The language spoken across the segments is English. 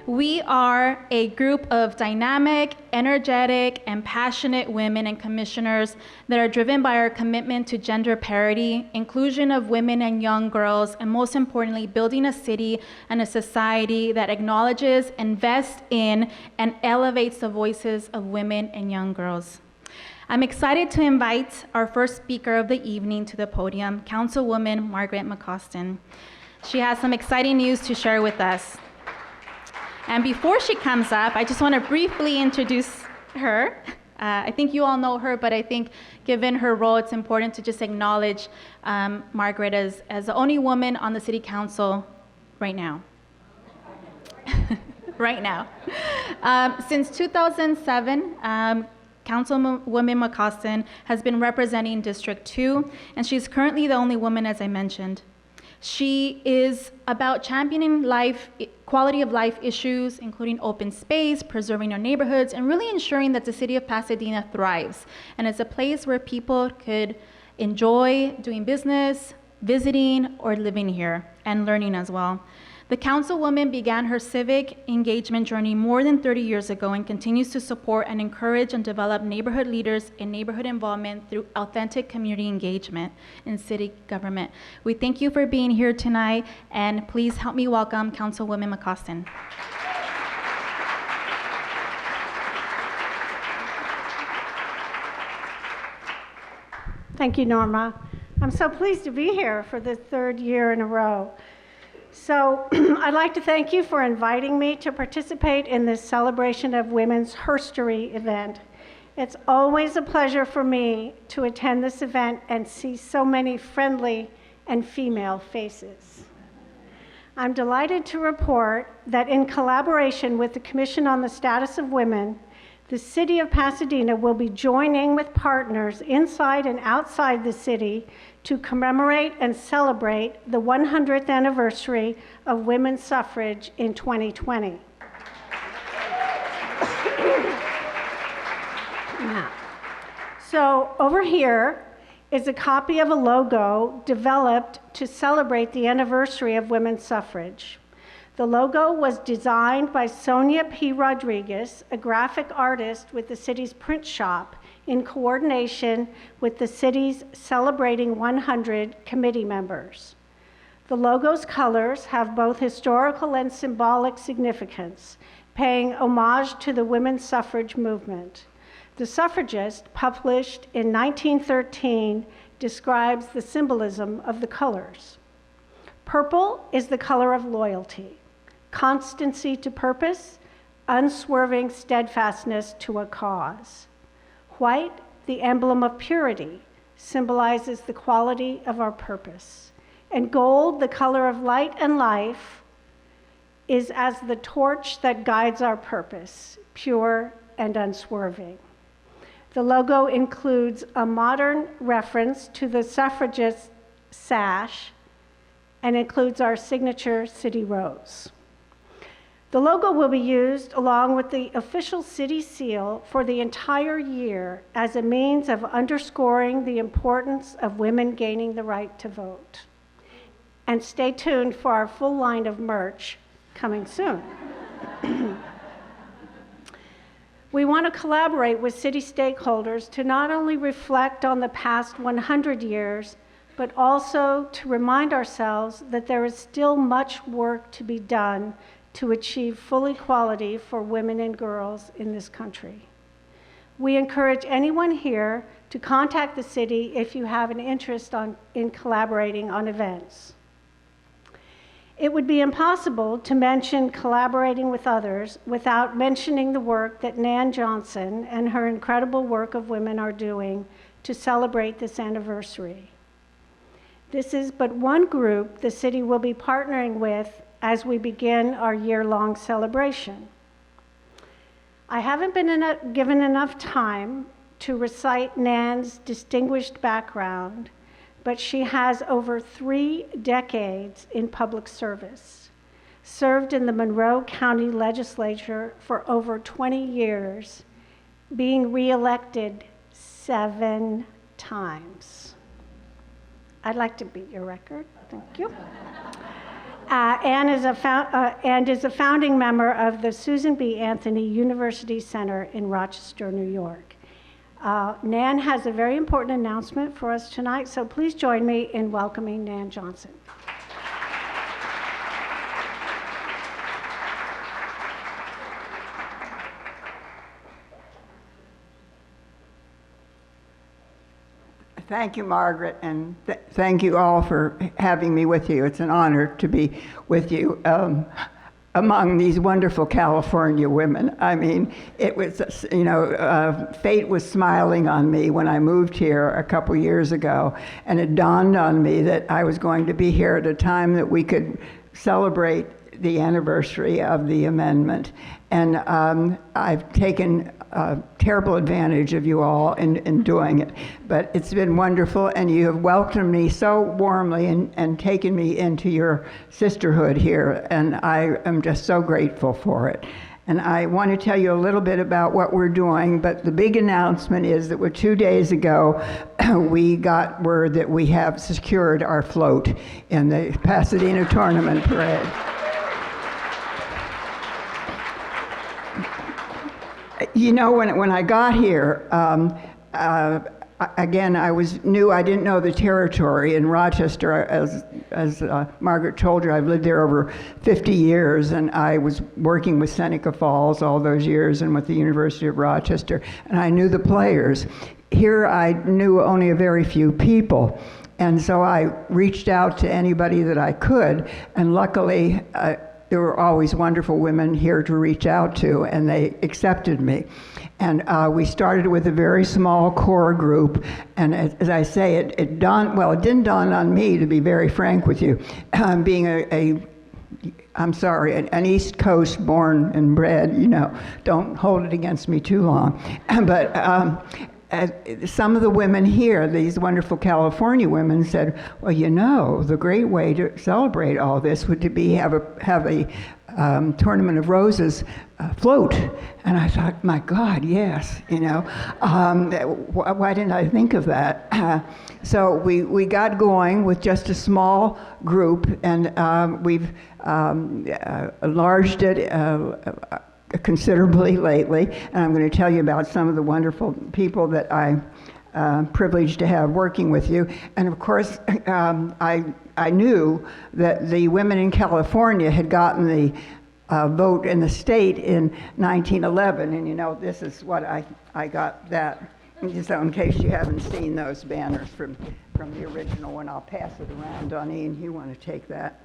We are a group of dynamic, energetic, and passionate women and commissioners that are driven by our commitment to gender parity, inclusion of women and young girls, and most importantly, building a city and a society that acknowledges, invests in, and elevates the voices of women and young girls. I'm excited to invite our first speaker of the evening to the podium, Councilwoman Margaret McCaustin. She has some exciting news to share with us. And before she comes up, I just want to briefly introduce her. I think you all know her, but I think given her role, it's important to just acknowledge Margaret as the only woman on the City Council right now. Right now. Since 2007, Councilwoman McCaustin has been representing District 2, and she's currently the only woman, as I mentioned. She is about championing quality of life issues, including open space, preserving our neighborhoods, and really ensuring that the city of Pasadena thrives. And it's a place where people could enjoy doing business, visiting, or living here, and learning as well. The Councilwoman began her civic engagement journey more than 30 years ago and continues to support and encourage and develop neighborhood leaders and neighborhood involvement through authentic community engagement in city government. We thank you for being here tonight, and please help me welcome Councilwoman McCaustin. Thank you, Norma. I'm so pleased to be here for the third year in a row. So I'd like to thank you for inviting me to participate in this celebration of women's HerStory event. It's always a pleasure for me to attend this event and see so many friendly and female faces. I'm delighted to report that in collaboration with the Commission on the Status of Women, the City of Pasadena will be joining with partners inside and outside the city to commemorate and celebrate the 100th anniversary of women's suffrage in 2020. So over here is a copy of a logo developed to celebrate the anniversary of women's suffrage. The logo was designed by Sonia P. Rodriguez, a graphic artist with the city's print shop, in coordination with the city's Celebrating 100 committee members. The logo's colors have both historical and symbolic significance, paying homage to the women's suffrage movement. The Suffragist, published in 1913, describes the symbolism of the colors. Purple is the color of loyalty, constancy to purpose, unswerving steadfastness to a cause. White, the emblem of purity, symbolizes the quality of our purpose. And gold, the color of light and life, is as the torch that guides our purpose, pure and unswerving. The logo includes a modern reference to the suffragist sash and includes our signature city rose. The logo will be used along with the official city seal for the entire year as a means of underscoring the importance of women gaining the right to vote. And stay tuned for our full line of merch coming soon. We want to collaborate with city stakeholders to not only reflect on the past 100 years, but also to remind ourselves that there is still much work to be done to achieve full equality for women and girls in this country. We encourage anyone here to contact the city if you have an interest in collaborating on events. It would be impossible to mention collaborating with others without mentioning the work that Nan Johnson and her incredible work of women are doing to celebrate this anniversary. This is but one group the city will be partnering with as we begin our year-long celebration. I haven't been given enough time to recite Nan's distinguished background, but she has over 3 decades in public service, served in the Monroe County Legislature for over 20 years, being reelected 7 times. I'd like to beat your record. Thank you. and is a founding member of the Susan B. Anthony University Center in Rochester, New York. Nan has a very important announcement for us tonight, so please join me in welcoming Nan Johnson. Thank you, Margaret, and thank you all for having me with you. It's an honor to be with you among these wonderful California women. I mean, it was, fate was smiling on me when I moved here a couple years ago, and it dawned on me that I was going to be here at a time that we could celebrate the anniversary of the amendment. And I've taken terrible advantage of you all in doing it. But it's been wonderful, and you have welcomed me so warmly and taken me into your sisterhood here, and I am just so grateful for it. And I want to tell you a little bit about what we're doing, but the big announcement is that 2 days ago, we got word that we have secured our float in the Pasadena tournament parade. You know, when I got here, again, I was new. I didn't know the territory in Rochester. As Margaret told you, I've lived there over 50 years, and I was working with Seneca Falls all those years and with the University of Rochester, and I knew the players. Here, I knew only a very few people, and so I reached out to anybody that I could, and luckily, there were always wonderful women here to reach out to, and they accepted me. And we started with a very small core group, and as I say, it didn't dawn on me, to be very frank with you, being an East Coast born and bred, don't hold it against me too long. But some of the women here, these wonderful California women, said, well, the great way to celebrate all this would be have a Tournament of Roses float. And I thought, my God, yes, why didn't I think of that? So we got going with just a small group, and we've enlarged it considerably lately, and I'm going to tell you about some of the wonderful people that I'm privileged to have working with you. And of course, I knew that the women in California had gotten the vote in the state in 1911, and this is what I got that. So in case you haven't seen those banners from the original one, I'll pass it around, Donnie, and you want to take that.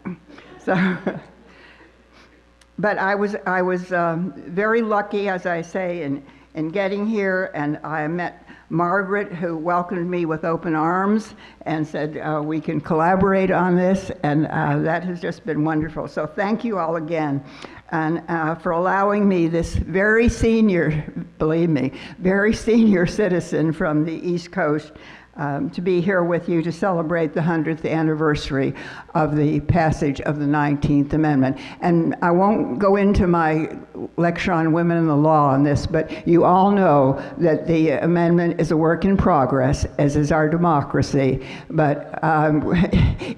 So. But I was very lucky, as I say, in getting here, and I met Margaret, who welcomed me with open arms and said, we can collaborate on this, and that has just been wonderful. So thank you all again, and for allowing me, this very senior, believe me, very senior citizen from the East Coast, to be here with you to celebrate the 100th anniversary of the passage of the 19th Amendment. And I won't go into my lecture on women in the law on this, but you all know that the amendment is a work in progress, as is our democracy. But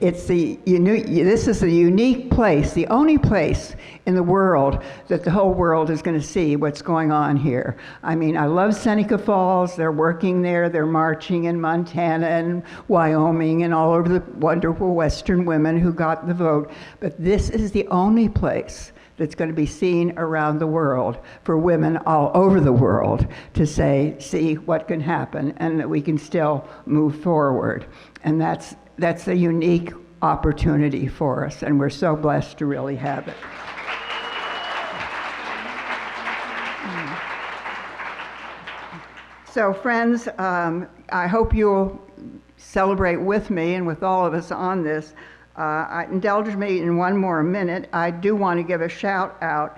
this is the unique place, the only place in the world that the whole world is going to see what's going on here. I mean, I love Seneca Falls. They're working there. They're marching in Montana and Wyoming and all over the wonderful Western women who got the vote. But this is the only place that's going to be seen around the world for women all over the world to see what can happen and that we can still move forward. And that's a unique opportunity for us, and we're so blessed to really have it. So friends, I hope you'll celebrate with me and with all of us on this. Indulge me in one more minute. I do want to give a shout out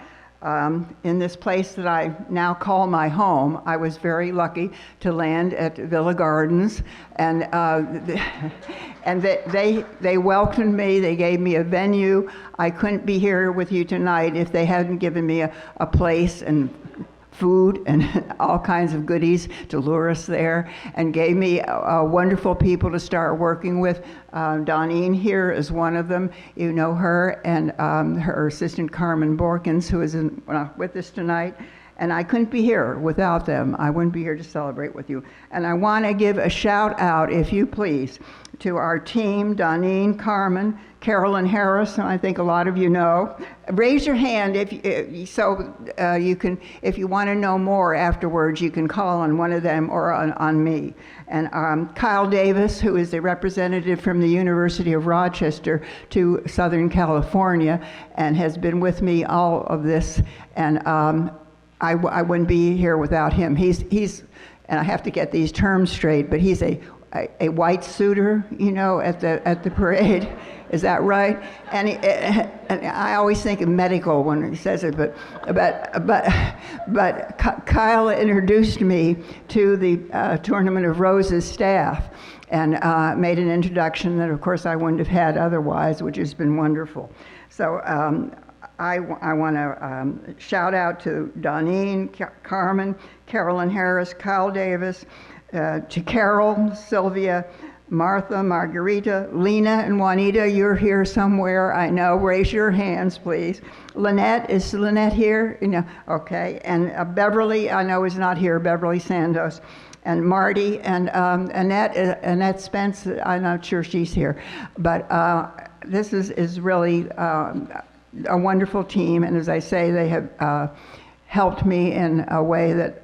in this place that I now call my home. I was very lucky to land at Villa Gardens, and they welcomed me. They gave me a venue. I couldn't be here with you tonight if they hadn't given me a place and food and all kinds of goodies to lure us there, and gave me wonderful people to start working with. Donine here is one of them. You know her, and her assistant Carmen Borkins, who is with us tonight. And I couldn't be here without them. I wouldn't be here to celebrate with you. And I want to give a shout out, if you please, to our team, Donine, Carmen, Carolyn Harris, and I think a lot of you know. Raise your hand if you can, if you want to know more afterwards, you can call on one of them or on me. And Kyle Davis, who is a representative from the University of Rochester to Southern California, and has been with me all of this. And I wouldn't be here without him. He's, and I have to get these terms straight, but he's a white suitor, you know, at the parade. Is that right? And I always think of medical when he says it, but Kyle introduced me to the Tournament of Roses staff, and made an introduction that, of course, I wouldn't have had otherwise, which has been wonderful. So I want to shout out to Donine, Carmen, Carolyn Harris, Kyle Davis, to Carol, Sylvia, Martha, Margarita, Lena, and Juanita. You're here somewhere, I know. Raise your hands, please. Lynette, is Lynette here? You know, okay. And Beverly, I know is not here, Beverly Sandos. And Marty, and Annette Spence, I'm not sure she's here. But this is really a wonderful team, and as I say, they have helped me in a way that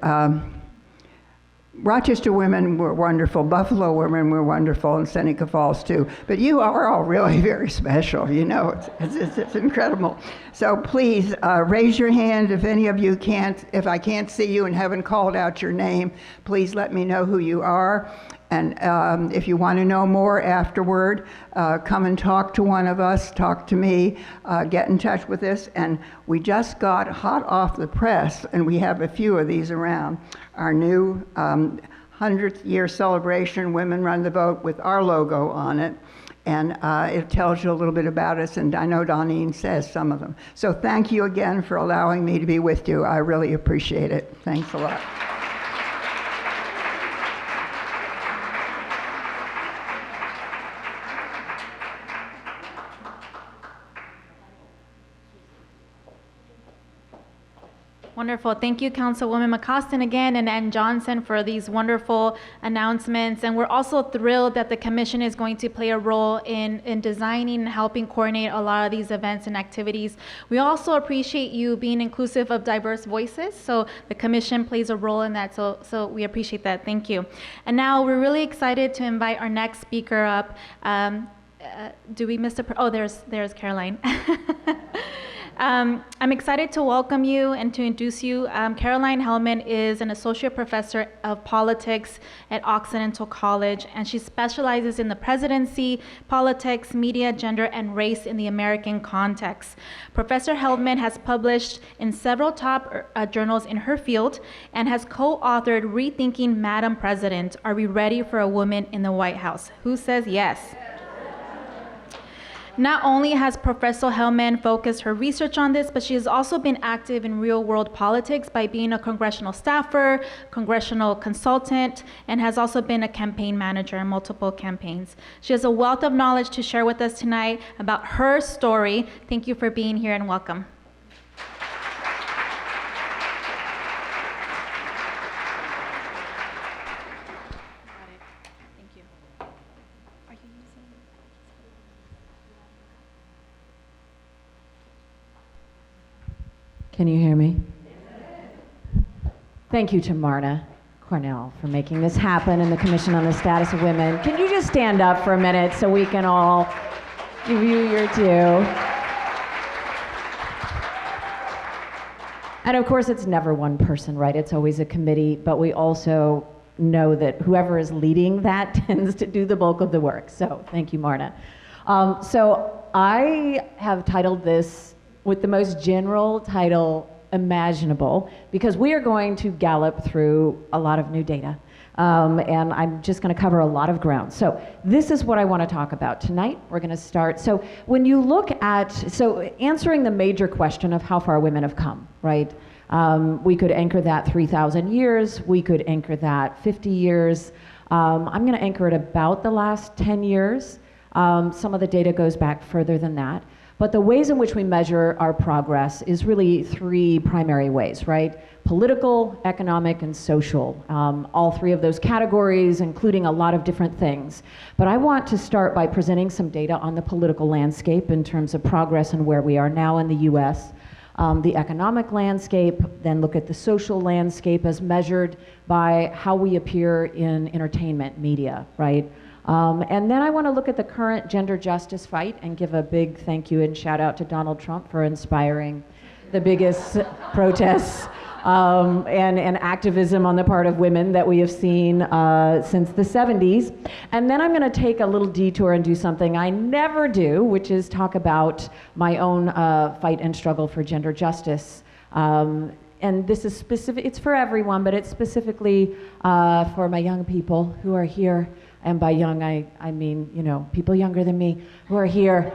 Rochester women were wonderful, Buffalo women were wonderful, and Seneca Falls too. But you are all really very special, you know, it's incredible. So please raise your hand if any of you can't, if I can't see you and haven't called out your name, please let me know who you are. And if you want to know more afterward, come and talk to one of us, talk to me, get in touch with us. And we just got hot off the press, and we have a few of these around, our new 100th year celebration, Women Run the Vote, with our logo on it. And it tells you a little bit about us, and I know Donine says some of them. So thank you again for allowing me to be with you. I really appreciate it. Thanks a lot. Wonderful. Thank you, Councilwoman McCostin again, and Ann Johnson for these wonderful announcements. And we're also thrilled that the Commission is going to play a role in designing and helping coordinate a lot of these events and activities. We also appreciate you being inclusive of diverse voices, so the Commission plays a role in that, so we appreciate that. Thank you. And now we're really excited to invite our next speaker up. Do we miss oh, there's Caroline. I'm excited to welcome you and to introduce you. Carolyn Heldman is an associate professor of politics at Occidental College, and she specializes in the presidency, politics, media, gender, and race in the American context. Professor Heldman has published in several top journals in her field and has co-authored Rethinking Madam President, Are We Ready for a Woman in the White House? Who says yes? Not only has Professor Heldman focused her research on this, but she has also been active in real-world politics by being a congressional staffer, congressional consultant, and has also been a campaign manager in multiple campaigns. She has a wealth of knowledge to share with us tonight about her story. Thank you for being here and welcome. Can you hear me? Thank you to Marta Cornell for making this happen and the Commission on the Status of Women. Can you just stand up for a minute so we can all give you your due? And of course, it's never one person, right? It's always a committee, but we also know that whoever is leading that tends to do the bulk of the work. So thank you, Marta. So I have titled this with the most general title imaginable, because we are going to gallop through a lot of new data. And I'm just going to cover a lot of ground. So this is what I want to talk about tonight. We're going to start. So when you look at, so answering the major question of how far women have come, right? We could anchor that 3,000 years. We could anchor that 50 years. I'm going to anchor it about the last 10 years. Some of the data goes back further than that. But the ways in which we measure our progress is really three primary ways, right? Political, economic, and social. All three of those categories, including a lot of different things. But I want to start by presenting some data on the political landscape in terms of progress and where we are now in the US. The economic landscape, then look at the social landscape as measured by how we appear in entertainment media, right? And then I want to look at the current gender justice fight and give a big thank you and shout out to Donald Trump for inspiring the biggest protests and activism on the part of women that we have seen since the 70s. And then I'm going to take a little detour and do something I never do, which is talk about my own fight and struggle for gender justice. And this is specific, it's for everyone, but it's specifically for my young people who are here. And by young, I mean, you know, people younger than me who are here,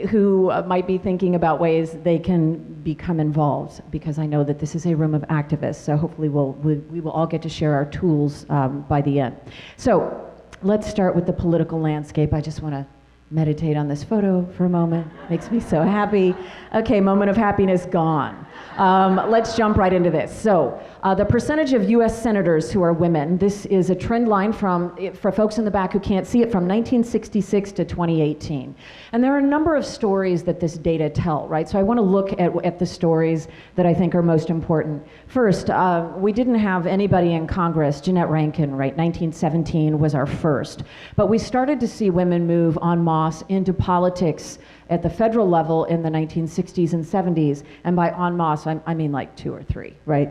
who might be thinking about ways they can become involved, because I know that this is a room of activists, so hopefully we will all get to share our tools by the end. So let's start with the political landscape. I just want to meditate on this photo for a moment. Makes me so happy. Okay, moment of happiness gone. Let's jump right into this. So the percentage of US senators who are women, this is a trend line for folks in the back who can't see it, from 1966 to 2018. And there are a number of stories that this data tell, right? So I want to look at the stories that I think are most important. First, we didn't have anybody in Congress, Jeanette Rankin, right? 1917 was our first. But we started to see women move en masse into politics at the federal level in the 1960s and 70s, and by en masse, I mean like 2 or 3, right?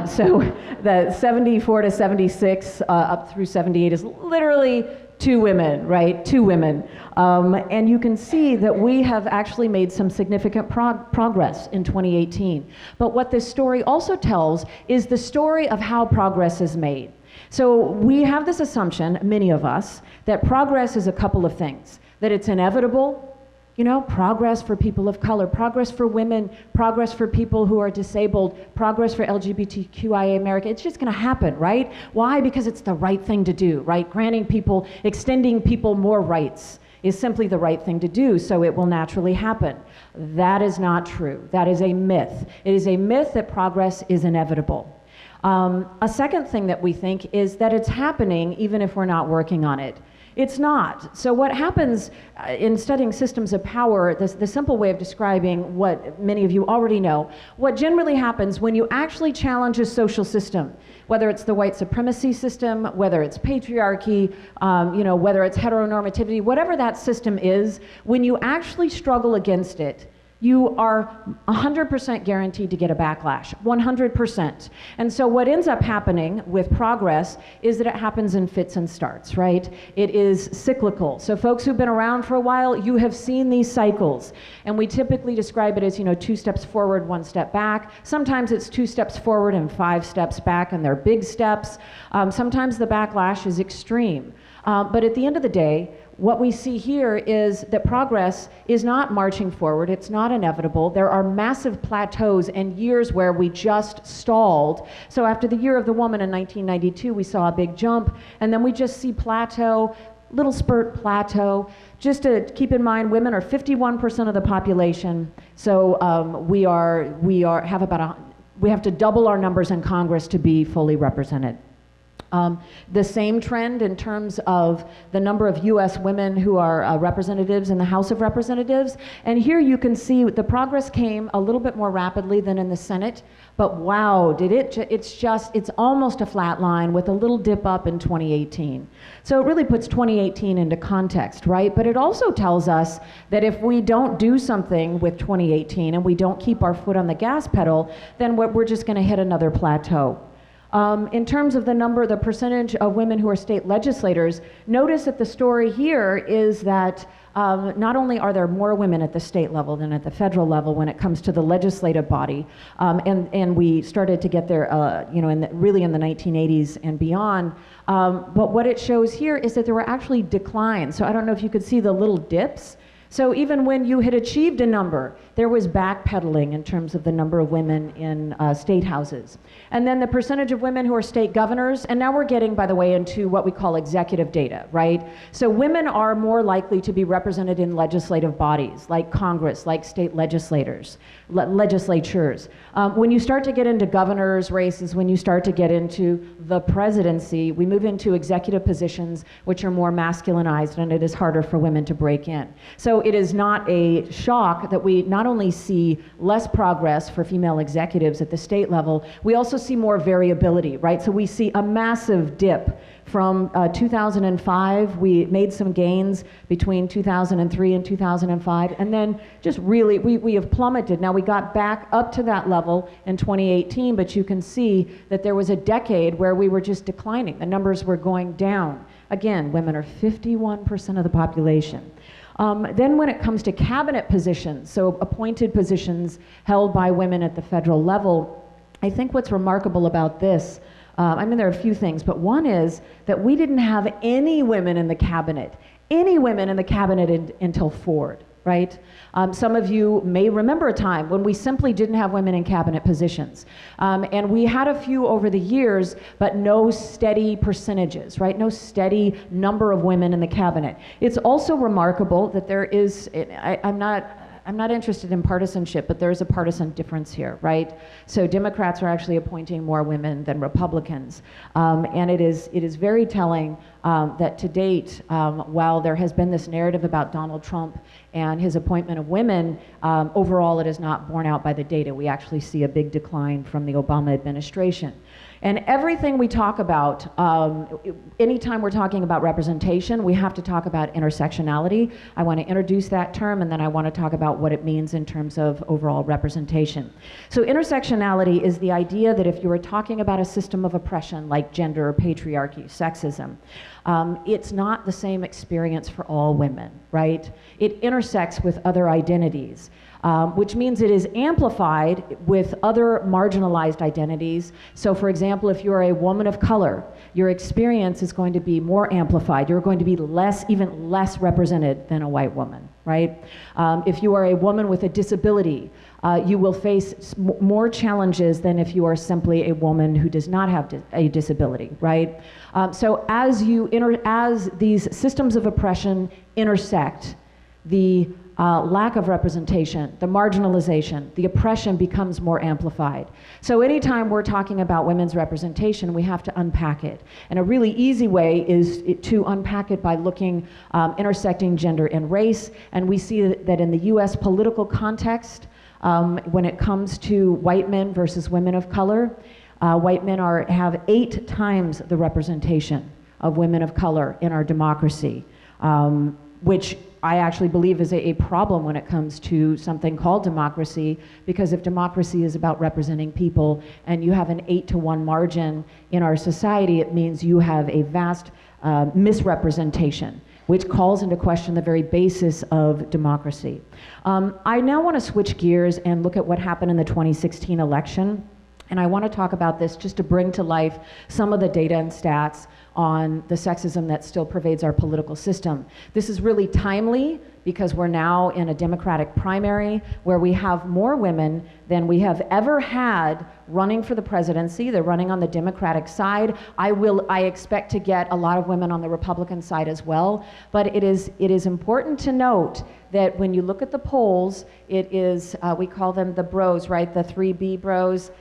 So the 74 to 76 up through 78 is literally 2 women, right? 2 women. And you can see that we have actually made some significant progress in 2018. But what this story also tells is the story of how progress is made. So we have this assumption, many of us, that progress is a couple of things, that it's inevitable. You know, progress for people of color, progress for women, progress for people who are disabled, progress for LGBTQIA America. It's just going to happen, right? Why? Because it's the right thing to do, right? Granting people, extending people more rights is simply the right thing to do, so it will naturally happen. That is not true. That is a myth. It is a myth that progress is inevitable. A second thing that we think is that it's happening even if we're not working on it. It's not. So what happens in studying systems of power, the simple way of describing what many of you already know, what generally happens when you actually challenge a social system, whether it's the white supremacy system, whether it's patriarchy, you know, whether it's heteronormativity, whatever that system is, when you actually struggle against it, you are 100% guaranteed to get a backlash, 100%. And so what ends up happening with progress is that it happens in fits and starts, right? It is cyclical. So folks who've been around for a while, you have seen these cycles. And we typically describe it as, you know, 2 steps forward, 1 step back. Sometimes it's 2 steps forward and 5 steps back, and they're big steps. Sometimes the backlash is extreme. But at the end of the day, what we see here is that progress is not marching forward. It's not inevitable. There are massive plateaus and years where we just stalled. So after the Year of the Woman in 1992, we saw a big jump, and then we just see plateau, little spurt plateau. Just to keep in mind, women are 51% of the population. So we have to double our numbers in Congress to be fully represented. The same trend in terms of the number of US women who are representatives in the House of Representatives. And here you can see the progress came a little bit more rapidly than in the Senate, but wow, it's almost a flat line with a little dip up in 2018. So it really puts 2018 into context, right? But it also tells us that if we don't do something with 2018 and we don't keep our foot on the gas pedal, then we're just gonna hit another plateau. In terms of the percentage of women who are state legislators, notice that the story here is that not only are there more women at the state level than at the federal level when it comes to the legislative body, and we started to get there, you know, really in the 1980s and beyond. But what it shows here is that there were actually declines. So I don't know if you could see the little dips. So even when you had achieved a number, there was backpedaling in terms of the number of women in state houses. And then the percentage of women who are state governors, and now we're getting, by the way, into what we call executive data, right? So women are more likely to be represented in legislative bodies, like Congress, like state legislatures. When you start to get into governors' races, when you start to get into the presidency, we move into executive positions which are more masculinized, and it is harder for women to break in. So it is not a shock that we not only see less progress for female executives at the state level, we also see more variability, right? So we see a massive dip from 2005. We made some gains between 2003 and 2005, and then just really, we have plummeted. Now we got back up to that level in 2018, but you can see that there was a decade where we were just declining. The numbers were going down. Again, women are 51% of the population. Then when it comes to cabinet positions, so appointed positions held by women at the federal level, I think what's remarkable about this, there are a few things, but one is that we didn't have any women in the cabinet until Ford, right? Some of you may remember a time when we simply didn't have women in cabinet positions. And we had a few over the years, but no steady percentages, right? No steady number of women in the cabinet. It's also remarkable that there is, I'm not interested in partisanship, but there's a partisan difference here, right? So Democrats are actually appointing more women than Republicans. And it is very telling that to date, while there has been this narrative about Donald Trump and his appointment of women, overall it is not borne out by the data. We actually see a big decline from the Obama administration. And everything we talk about, anytime we're talking about representation, we have to talk about intersectionality. I want to introduce that term, and then I want to talk about what it means in terms of overall representation. So intersectionality is the idea that if you were talking about a system of oppression like gender or patriarchy, sexism, it's not the same experience for all women, right? It intersects with other identities. Which means it is amplified with other marginalized identities. So for example, if you're a woman of color, your experience is going to be more amplified. You're going to be even less represented than a white woman, right? If you are a woman with a disability, you will face more challenges than if you are simply a woman who does not have a disability, right? So as these systems of oppression intersect, the lack of representation, the marginalization, the oppression becomes more amplified. So anytime we're talking about women's representation, we have to unpack it. And a really easy way is to unpack it by looking, intersecting gender and race. And we see that in the US political context, when it comes to white men versus women of color, white men have 8 times the representation of women of color in our democracy, which I actually believe is a problem when it comes to something called democracy, because if democracy is about representing people and you have an 8-to-1 margin in our society, it means you have a vast misrepresentation, which calls into question the very basis of democracy. I now want to switch gears and look at what happened in the 2016 election. And I want to talk about this just to bring to life some of the data and stats on the sexism that still pervades our political system. This is really timely because we're now in a Democratic primary where we have more women than we have ever had running for the presidency. They're running on the Democratic side. I expect to get a lot of women on the Republican side as well. But it is important to note that when you look at the polls, it is, we call them the bros, right? The 3B bros.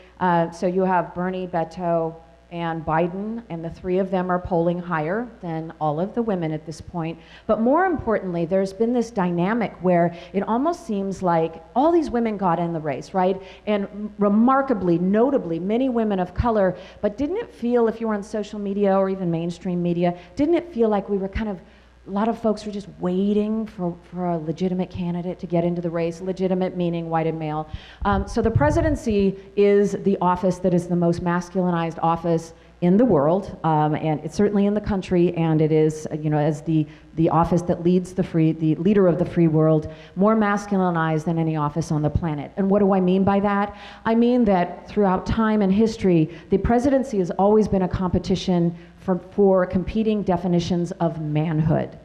So you have Bernie, Beto, and Biden, and the 3 of them are polling higher than all of the women at this point. But more importantly, there's been this dynamic where it almost seems like all these women got in the race, right? And remarkably, notably, many women of color, but didn't it feel, if you were on social media or even mainstream media, didn't it feel like we were kind of, a lot of folks were just waiting for a legitimate candidate to get into the race, legitimate meaning white and male. So the presidency is the office that is the most masculinized office in the world, and it's certainly in the country, and it is, as the office that leads the leader of the free world, more masculinized than any office on the planet. And what do I mean by that? I mean that throughout time and history, the presidency has always been a competition for competing definitions of manhood.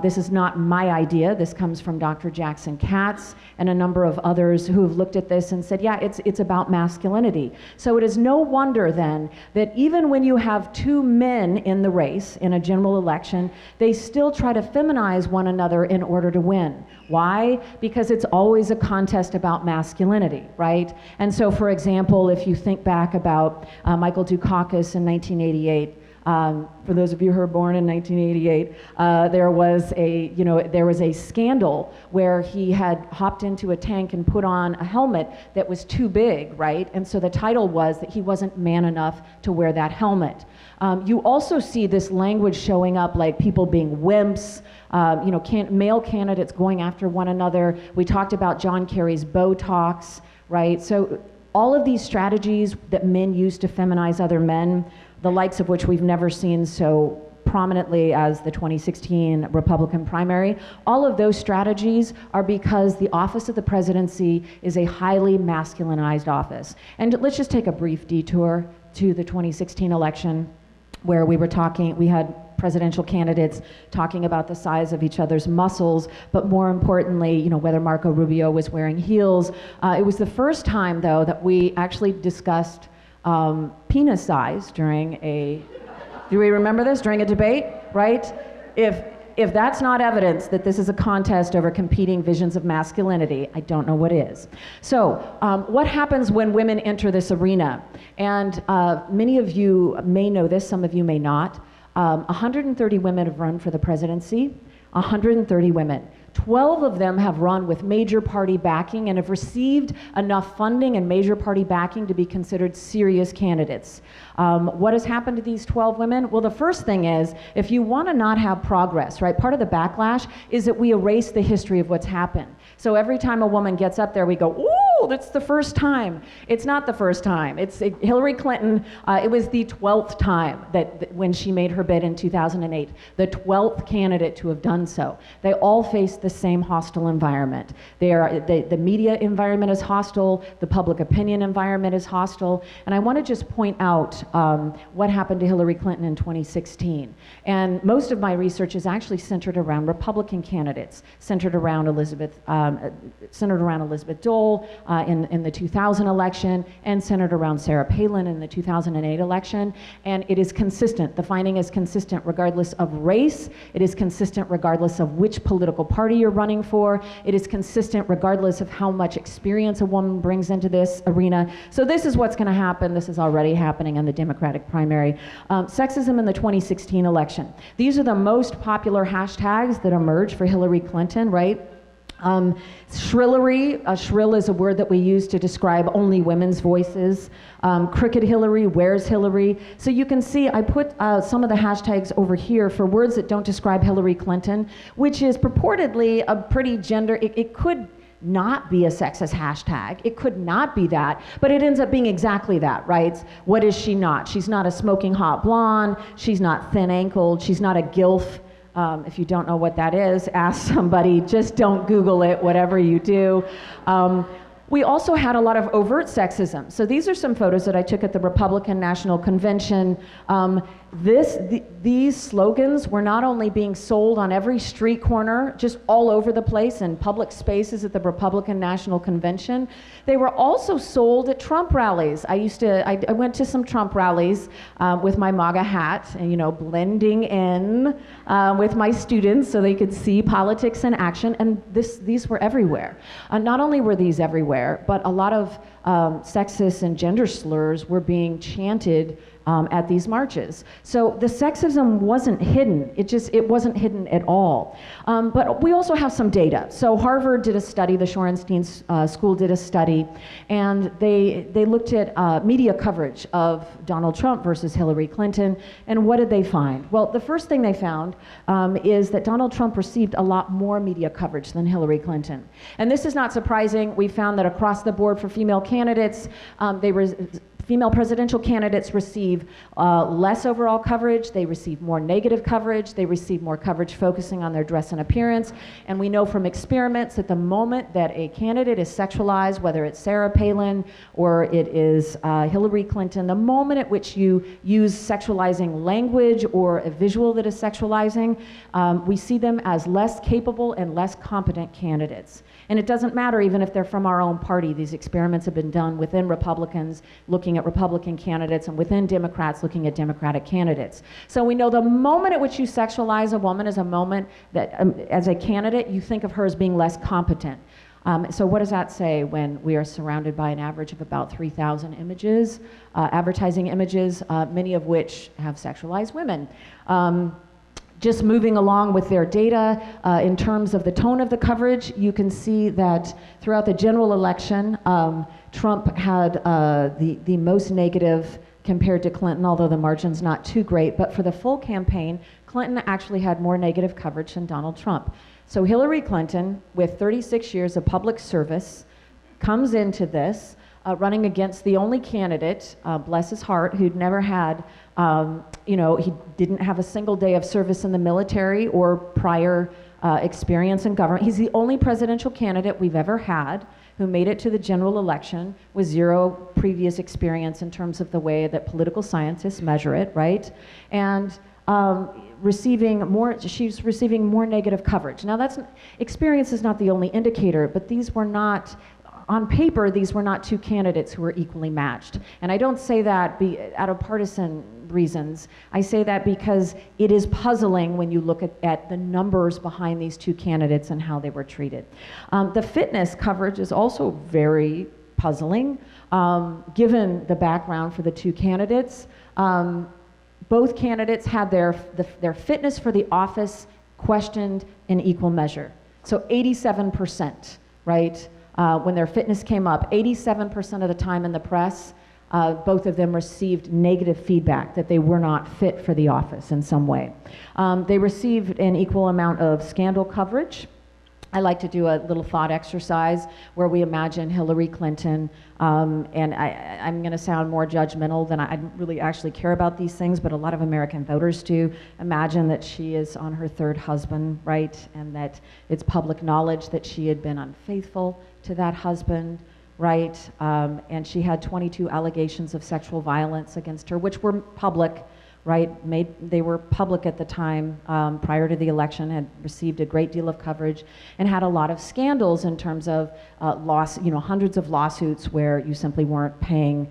This is not my idea. This comes from Dr. Jackson Katz and a number of others who have looked at this and said, yeah, it's about masculinity. So it is no wonder then that even when you have two men in the race in a general election, they still try to feminize one another in order to win. Why? Because it's always a contest about masculinity, right? And so, for example, if you think back about Michael Dukakis in 1988, for those of you who were born in 1988, there was a scandal where he had hopped into a tank and put on a helmet that was too big, right? And so the title was that he wasn't man enough to wear that helmet. You also see this language showing up, like people being wimps, male candidates going after one another. We talked about John Kerry's Botox, right? So all of these strategies that men use to feminize other men, the likes of which we've never seen so prominently as the 2016 Republican primary, all of those strategies are because the office of the presidency is a highly masculinized office. And let's just take a brief detour to the 2016 election, where we had presidential candidates talking about the size of each other's muscles, but more importantly, whether Marco Rubio was wearing heels. It was the first time, though, that we actually discussed penis size during do we remember this? During a debate, right? If that's not evidence that this is a contest over competing visions of masculinity, I don't know what is. So what happens when women enter this arena? And many of you may know this, some of you may not. 130 women have run for the presidency, 130 women. 12 of them have run with major party backing and have received enough funding and major party backing to be considered serious candidates. What has happened to these 12 women? Well, the first thing is, if you want to not have progress, right, part of the backlash is that we erase the history of what's happened. So every time a woman gets up there, we go, ooh, that's the first time. It's not the first time. It's Hillary Clinton, it was the 12th time that when she made her bid in 2008, the 12th candidate to have done so. They all face the same hostile environment. The media environment is hostile, the public opinion environment is hostile, and I want to just point out what happened to Hillary Clinton in 2016. And most of my research is actually centered around Republican candidates, centered around Elizabeth Dole in the 2000 election, and centered around Sarah Palin in the 2008 election. And it is consistent. The finding is consistent regardless of race. It is consistent regardless of which political party you're running for. It is consistent regardless of how much experience a woman brings into this arena. So this is what's going to happen. This is already happening in the Democratic primary. Sexism in the 2016 election. These are the most popular hashtags that emerge for Hillary Clinton, right? Shrillery, shrill is a word that we use to describe only women's voices. Crooked Hillary, where's Hillary? So you can see I put some of the hashtags over here for words that don't describe Hillary Clinton, which is purportedly a pretty it could not be a sexist hashtag. It could not be that, but it ends up being exactly that, right? What is she not? She's not a smoking hot blonde. She's not thin-ankled. She's not a gilf. If you don't know what that is, ask somebody. Just don't Google it, whatever you do. We also had a lot of overt sexism. So these are some photos that I took at the Republican National Convention. These slogans were not only being sold on every street corner, just all over the place in public spaces at the Republican National Convention, they were also sold at Trump rallies. I went to some Trump rallies with my MAGA hat, and blending in with my students so they could see politics in action, and these were everywhere. Not only were these everywhere, but a lot of sexist and gender slurs were being chanted at these marches. So the sexism wasn't hidden. It wasn't hidden at all. But we also have some data. So Harvard did a study, the Shorenstein School did a study, and they looked at media coverage of Donald Trump versus Hillary Clinton, and what did they find? Well, the first thing they found is that Donald Trump received a lot more media coverage than Hillary Clinton. And this is not surprising. We found that across the board for female candidates, female presidential candidates receive less overall coverage, they receive more negative coverage, they receive more coverage focusing on their dress and appearance, and we know from experiments that the moment that a candidate is sexualized, whether it's Sarah Palin or it is Hillary Clinton, the moment at which you use sexualizing language or a visual that is sexualizing, we see them as less capable and less competent candidates. And it doesn't matter even if they're from our own party. These experiments have been done within Republicans, looking at Republican candidates, and within Democrats, looking at Democratic candidates. So we know the moment at which you sexualize a woman is a moment that, as a candidate, you think of her as being less competent. So what does that say when we are surrounded by an average of about 3,000 images, advertising images, many of which have sexualized women? Just moving along with their data, in terms of the tone of the coverage, you can see that throughout the general election, Trump had the most negative compared to Clinton, although the margin's not too great. But for the full campaign, Clinton actually had more negative coverage than Donald Trump. So Hillary Clinton, with 36 years of public service, comes into this running against the only candidate, bless his heart, who'd never had, he didn't have a single day of service in the military or prior experience in government. He's the only presidential candidate we've ever had who made it to the general election with zero previous experience in terms of the way that political scientists measure it, right? And she's receiving more negative coverage. Now experience is not the only indicator, but these were not, on paper, these were not two candidates who were equally matched. And I don't say that out of partisan reasons. I say that because it is puzzling when you look at the numbers behind these two candidates and how they were treated. The fitness coverage is also very puzzling, given the background for the two candidates. Both candidates had their fitness for the office questioned in equal measure. So 87%, right? When their fitness came up, 87% of the time in the press, both of them received negative feedback that they were not fit for the office in some way. They received an equal amount of scandal coverage. I like to do a little thought exercise where we imagine Hillary Clinton, and I'm going to sound more judgmental than I really actually care about these things, but a lot of American voters do. Imagine that she is on her third husband, right? And that it's public knowledge that she had been unfaithful to that husband, right? And she had 22 allegations of sexual violence against her, which were public, right? They were public at the time, prior to the election, had received a great deal of coverage, and had a lot of scandals in terms of hundreds of lawsuits where you simply weren't paying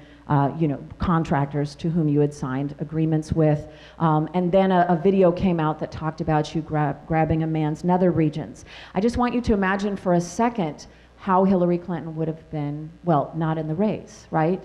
contractors to whom you had signed agreements with. And then a video came out that talked about you grabbing a man's nether regions. I just want you to imagine for a second how Hillary Clinton would have been, well, not in the race, right?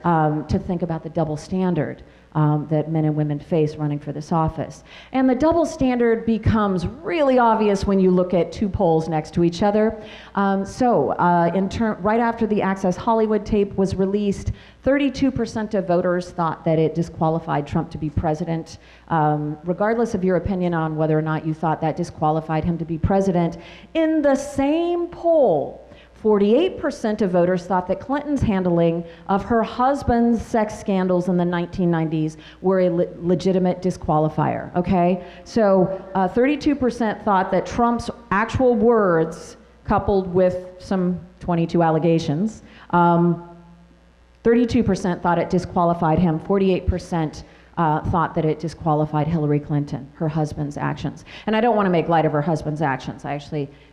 To think about the double standard that men and women face running for this office. And the double standard becomes really obvious when you look at two polls next to each other. Right after the Access Hollywood tape was released, 32% of voters thought that it disqualified Trump to be president. Regardless of your opinion on whether or not you thought that disqualified him to be president, in the same poll, 48% of voters thought that Clinton's handling of her husband's sex scandals in the 1990s were a legitimate disqualifier, okay? So 32% thought that Trump's actual words, coupled with some 22 allegations, 32% thought it disqualified him, 48% thought that it disqualified Hillary Clinton, her husband's actions. And I don't want to make light of her husband's actions.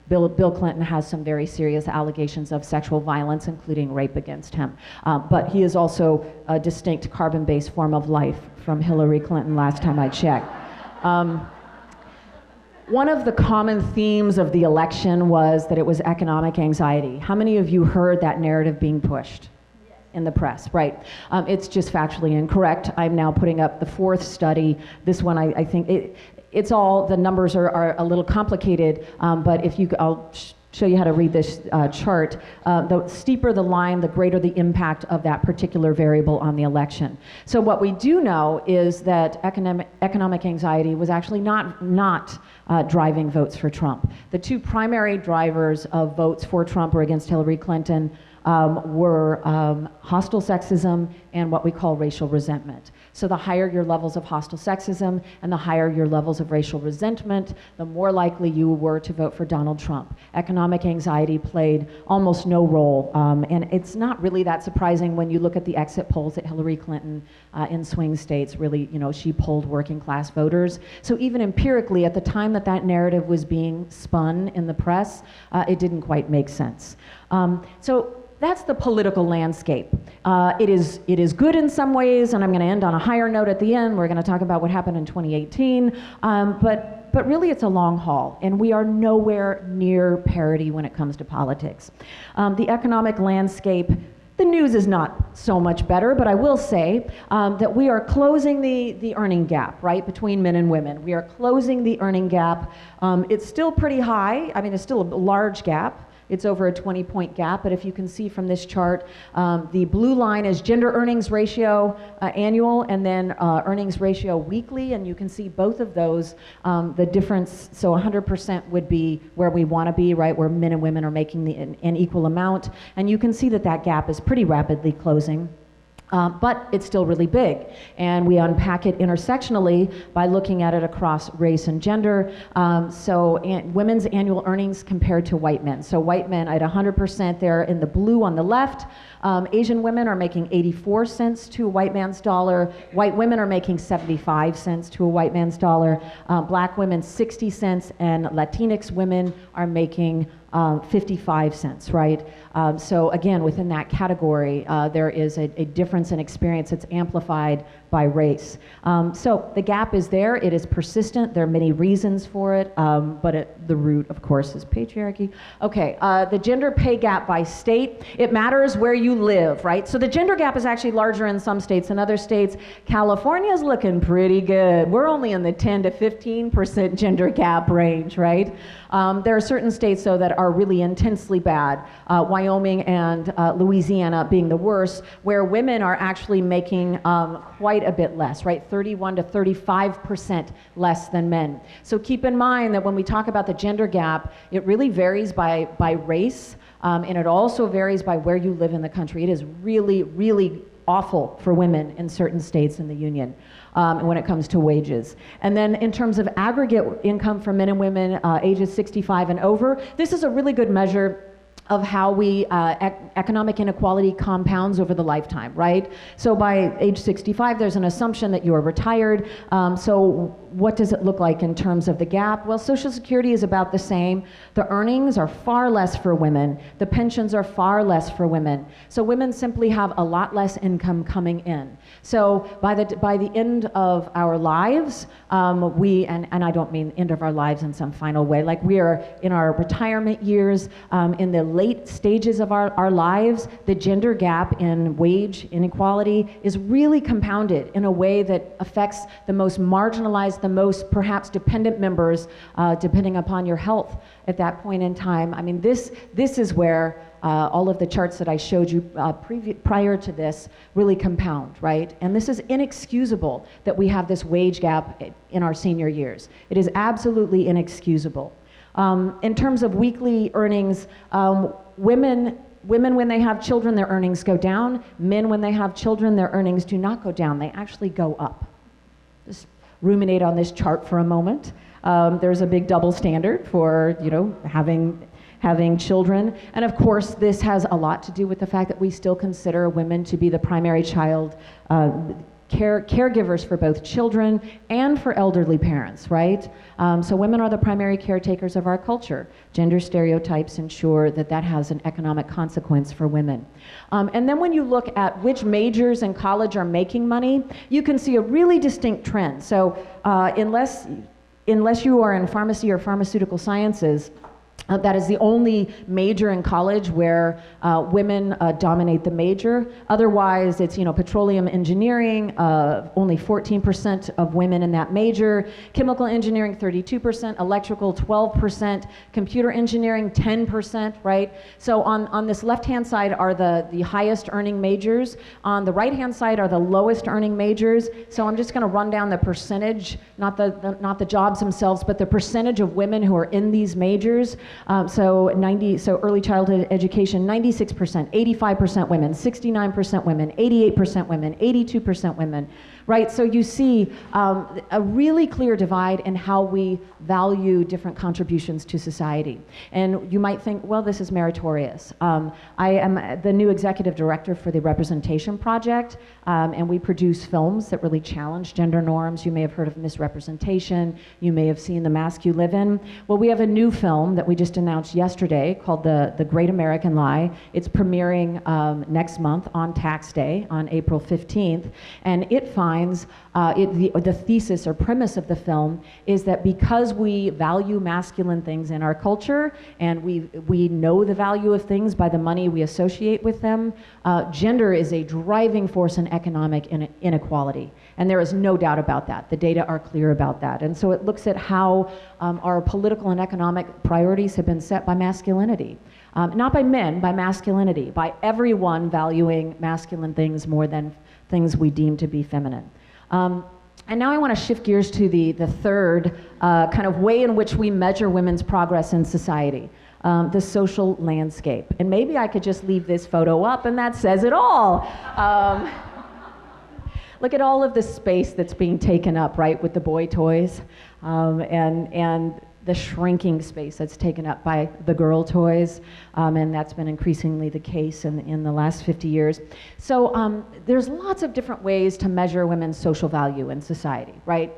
Bill Clinton has some very serious allegations of sexual violence, including rape against him. But he is also a distinct carbon-based form of life from Hillary Clinton last time I checked. One of the common themes of the election was that it was economic anxiety. How many of you heard that narrative being pushed in the press? Right. It's just factually incorrect. I'm now putting up the fourth study. This one, I think, it's all, the numbers are a little complicated, but I'll show you how to read this chart. The steeper the line, the greater the impact of that particular variable on the election. So what we do know is that economic anxiety was actually not driving votes for Trump. The two primary drivers of votes for Trump or against Hillary Clinton were hostile sexism and what we call racial resentment. So the higher your levels of hostile sexism and the higher your levels of racial resentment, the more likely you were to vote for Donald Trump. Economic anxiety played almost no role, and it's not really that surprising when you look at the exit polls that Hillary Clinton in swing states really, she polled working class voters. So even empirically, at the time that that narrative was being spun in the press, it didn't quite make sense. So that's the political landscape. It is good in some ways, and I'm going to end on a higher note at the end. We're going to talk about what happened in 2018, but really it's a long haul, and we are nowhere near parity when it comes to politics. The economic landscape, the news is not so much better, but I will say that we are closing the earning gap, right, between men and women. We are closing the earning gap. It's still pretty high. I mean, it's still a large gap. It's over a 20-point gap, but if you can see from this chart, the blue line is gender earnings ratio annual, and then earnings ratio weekly, and you can see both of those, the difference. So 100% would be where we want to be, right, where men and women are making an equal amount, and you can see that that gap is pretty rapidly closing. But it's still really big, and we unpack it intersectionally by looking at it across race and gender. Women's annual earnings compared to white men. So white men at 100% there in the blue on the left. Asian women are making 84 cents to a white man's dollar. White women are making 75 cents to a white man's dollar. Black women 60 cents, and Latinx women are making 55 cents, right? So again, within that category, there is a difference in experience that's amplified by race. So the gap is there. It is persistent. There are many reasons for it, but at the root, of course, is patriarchy. Okay, the gender pay gap by state. It matters where you live, right? So the gender gap is actually larger in some states than other states. California's looking pretty good. We're only in the 10 to 15% gender gap range, right? There are certain states, though, that are really intensely bad, Wyoming and Louisiana being the worst, where women are actually making quite a bit less, right? 31 to 35% less than men. So keep in mind that when we talk about the gender gap, it really varies by race, and it also varies by where you live in the country. It is really, really awful for women in certain states in the union when it comes to wages. And then in terms of aggregate income for men and women ages 65 and over, this is a really good measure of how we economic inequality compounds over the lifetime, right? So by age 65, there's an assumption that you are retired. So what does it look like in terms of the gap? Well, Social Security is about the same. The earnings are far less for women. The pensions are far less for women. So women simply have a lot less income coming in. So by the end of our lives, and I don't mean end of our lives in some final way, like we are in our retirement years, in the late stages of our lives, the gender gap in wage inequality is really compounded in a way that affects the most marginalized, the most perhaps dependent members, depending upon your health at that point in time. I mean, this is where all of the charts that I showed you prior to this really compound, right? And this is inexcusable that we have this wage gap in our senior years. It is absolutely inexcusable. In terms of weekly earnings, women when they have children, their earnings go down. Men, when they have children, their earnings do not go down. They actually go up. Just ruminate on this chart for a moment. There's a big double standard for, having children. And of course, this has a lot to do with the fact that we still consider women to be the primary child caregivers for both children and for elderly parents, right? So women are the primary caretakers of our culture. Gender stereotypes ensure that that has an economic consequence for women. And then when you look at which majors in college are making money, you can see a really distinct trend. So unless you are in pharmacy or pharmaceutical sciences, that is the only major in college where women dominate the major. Otherwise, it's petroleum engineering, only 14% of women in that major. Chemical engineering, 32%. Electrical, 12%. Computer engineering, 10%. Right. So on this left-hand side are the highest earning majors. On the right-hand side are the lowest earning majors. So I'm just going to run down the percentage, not the jobs themselves, but the percentage of women who are in these majors. So early childhood education, 96%, 85% women, 69% women, 88% women, 82% women, right? So you see a really clear divide in how we value different contributions to society. And you might think, well, this is meritorious. I am the new executive director for the Representation Project, and we produce films that really challenge gender norms. You may have heard of Misrepresentation. You may have seen The Mask You Live In. Well, we have a new film that we just announced yesterday called The Great American Lie. It's premiering next month on Tax Day, on April 15th, and it finds the thesis or premise of the film is that because we value masculine things in our culture and we know the value of things by the money we associate with them, gender is a driving force in economic inequality. And there is no doubt about that. The data are clear about that. And so it looks at how our political and economic priorities have been set by masculinity. Not by men, by masculinity, by everyone valuing masculine things more than things we deem to be feminine. And now I want to shift gears to the third kind of way in which we measure women's progress in society, the social landscape. And maybe I could just leave this photo up and that says it all. Look at all of the space that's being taken up, right, with the boy toys, and the shrinking space that's taken up by the girl toys, and that's been increasingly the case in the last 50 years. So there's lots of different ways to measure women's social value in society, right?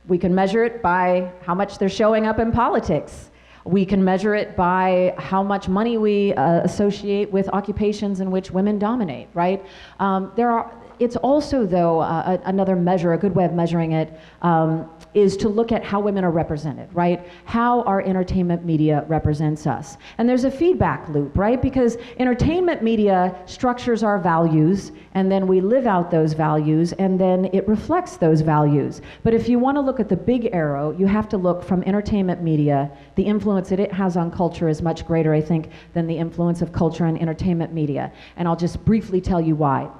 We can measure it by how much they're showing up in politics. We can measure it by how much money we associate with occupations in which women dominate, right? It's also, though, another measure, a good way of measuring it, is to look at how women are represented, right? How our entertainment media represents us. And there's a feedback loop, right? Because entertainment media structures our values, and then we live out those values, and then it reflects those values. But if you want to look at the big arrow, you have to look from entertainment media. The influence that it has on culture is much greater, I think, than the influence of culture on entertainment media. And I'll just briefly tell you why.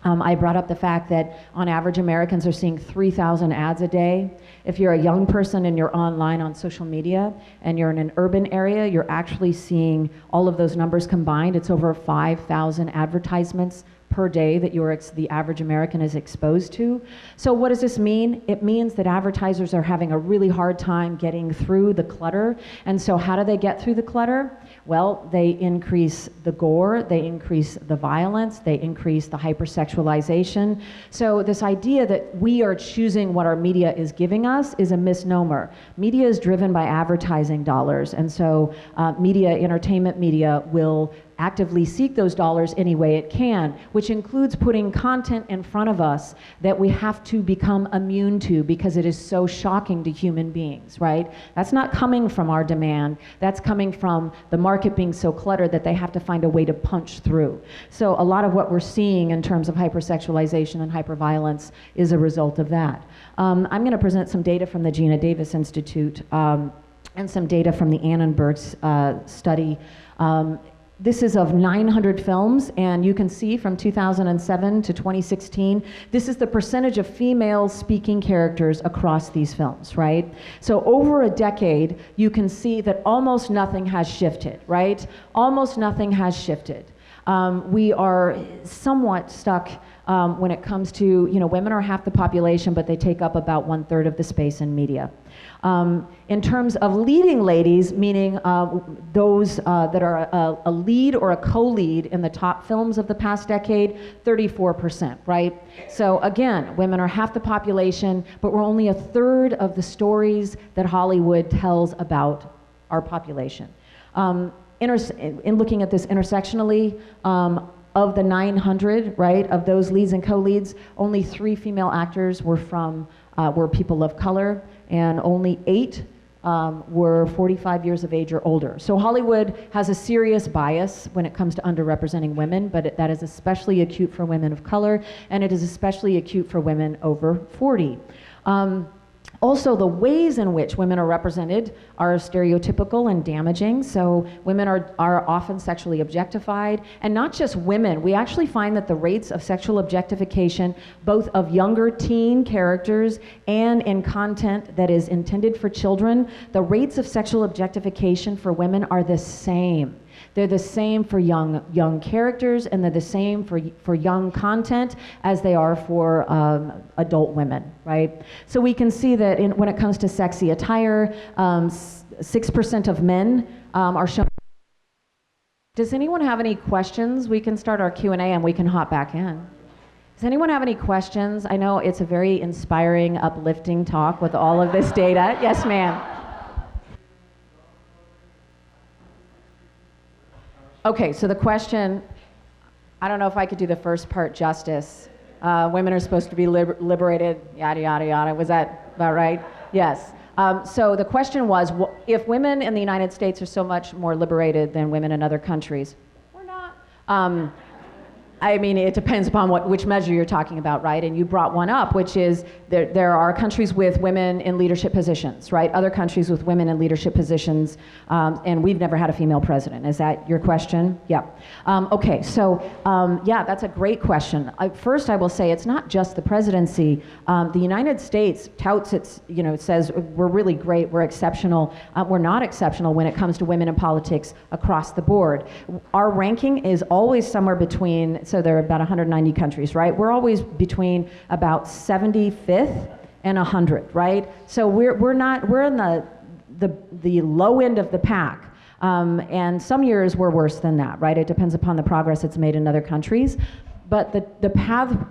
I brought up the fact that on average Americans are seeing 3,000 ads a day. If you're a young person and you're online on social media and you're in an urban area, you're actually seeing all of those numbers combined. It's over 5,000 advertisements per day that the average American is exposed to. So what does this mean? It means that advertisers are having a really hard time getting through the clutter. And so how do they get through the clutter? Well, they increase the gore, they increase the violence, they increase the hypersexualization. So this idea that we are choosing what our media is giving us is a misnomer. Media is driven by advertising dollars, and so entertainment media will actively seek those dollars any way it can, which includes putting content in front of us that we have to become immune to because it is so shocking to human beings, right? That's not coming from our demand. That's coming from the market being so cluttered that they have to find a way to punch through. So a lot of what we're seeing in terms of hypersexualization and hyperviolence is a result of that. I'm going to present some data from the Gina Davis Institute and some data from the Annenberg study. This is of 900 films, and you can see from 2007 to 2016, this is the percentage of female speaking characters across these films, right? So over a decade, you can see that almost nothing has shifted, right? Almost nothing has shifted. We are somewhat stuck when it comes to, women are half the population, but they take up about 1/3 of the space in media. In terms of leading ladies, meaning those that are a lead or a co-lead in the top films of the past decade, 34%, right? So again, women are half the population, but we're only 1/3 of the stories that Hollywood tells about our population. In looking at this intersectionally, of the 900, right, of those leads and co-leads, only 3 female actors were people of color, and only 8 were 45 years of age or older. So Hollywood has a serious bias when it comes to underrepresenting women, but that is especially acute for women of color, and it is especially acute for women over 40. Also, the ways in which women are represented are stereotypical and damaging. So women are often sexually objectified, and not just women. We actually find that the rates of sexual objectification, both of younger teen characters and in content that is intended for children, the rates of sexual objectification for women are the same. They're the same for young characters, and they're the same for young content as they are for adult women, right? So we can see that when it comes to sexy attire, 6% of men are shown. Does anyone have any questions? We can start our Q&A and we can hop back in. Does anyone have any questions? I know it's a very inspiring, uplifting talk with all of this data. Yes, ma'am. Okay, so the question, I don't know if I could do the first part justice. Women are supposed to be liberated, yada, yada, yada. Was that about right? Yes. So the question was, if women in the United States are so much more liberated than women in other countries, we're not. I mean, it depends upon which measure you're talking about, right? And you brought one up, which is there are countries with women in leadership positions, right? Other countries with women in leadership positions, and we've never had a female president. Is that your question? Yeah. Okay, so yeah, that's a great question. First, I will say it's not just the presidency. The United States touts its, it says we're really great, we're exceptional. We're not exceptional when it comes to women in politics across the board. Our ranking is always somewhere between, so there are about 190 countries, right? We're always between about 75th and 100, right? So we're in the low end of the pack. And some years we're worse than that, right? It depends upon the progress it's made in other countries. But the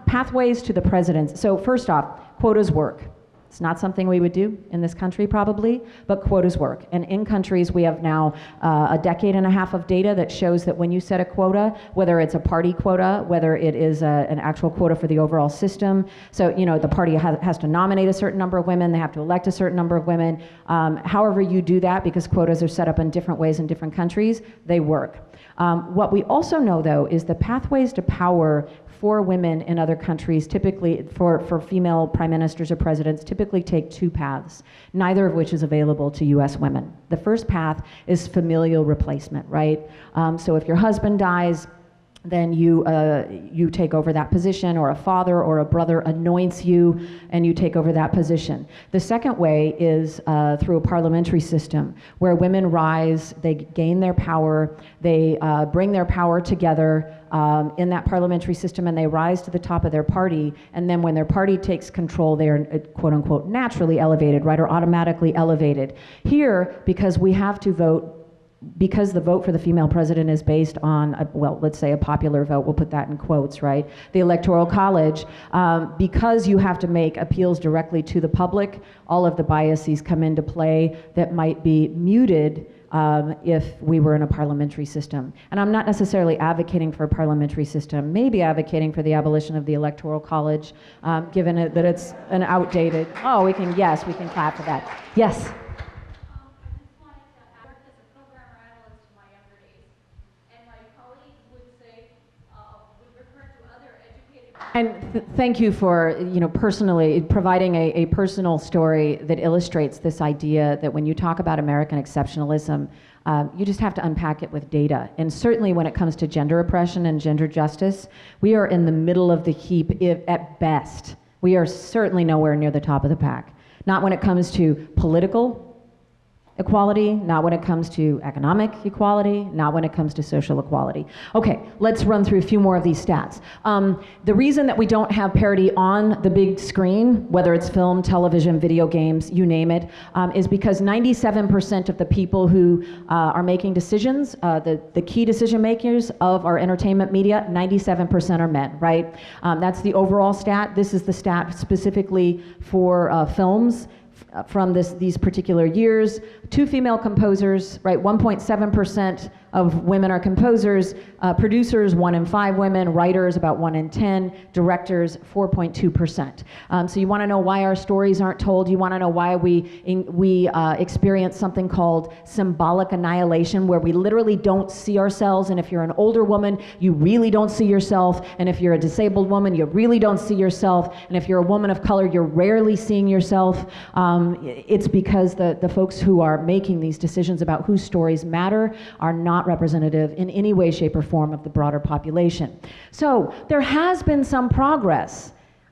pathways to the presidency. So first off, quotas work. It's not something we would do in this country probably, but quotas work. And in countries, we have now a decade and a half of data that shows that when you set a quota, whether it's a party quota, whether it is an actual quota for the overall system, so the party has to nominate a certain number of women, they have to elect a certain number of women. However you do that, because quotas are set up in different ways in different countries, they work. What we also know, though, is the pathways to power for women in other countries, typically for female prime ministers or presidents, typically take two paths, neither of which is available to US women. The first path is familial replacement, right? So if your husband dies, then you take over that position, or a father or a brother anoints you and you take over that position. The second way is through a parliamentary system where women rise, they gain their power, they bring their power together in that parliamentary system, and they rise to the top of their party, and then when their party takes control, they are quote unquote naturally elevated, right, or automatically elevated. Here, because we have to vote, because the vote for the female president is based on, let's say a popular vote, we'll put that in quotes, right? The Electoral College, because you have to make appeals directly to the public, all of the biases come into play that might be muted if we were in a parliamentary system. And I'm not necessarily advocating for a parliamentary system, maybe advocating for the abolition of the Electoral College, given that it's an outdated, we can clap for that. Yes? And thank you for, personally providing a personal story that illustrates this idea that when you talk about American exceptionalism, you just have to unpack it with data. And certainly when it comes to gender oppression and gender justice, we are in the middle of the heap at best. We are certainly nowhere near the top of the pack. Not when it comes to political equality, not when it comes to economic equality, not when it comes to social equality. Okay, let's run through a few more of these stats. The reason that we don't have parity on the big screen, whether it's film, television, video games, you name it, is because 97% of the people who are making decisions, the key decision makers of our entertainment media, 97% are men, right? That's the overall stat. This is the stat specifically for films from these particular years. Two female composers, right, 1.7% of women are composers, producers 1 in 5 women, writers about 1 in 10, directors 4.2%. So you want to know why our stories aren't told. You want to know why we experience something called symbolic annihilation, where we literally don't see ourselves. And if you're an older woman, you really don't see yourself. And if you're a disabled woman, you really don't see yourself. And if you're a woman of color, you're rarely seeing yourself. It's because the folks who are making these decisions about whose stories matter are not representative in any way, shape, or form of the broader population. So there has been some progress.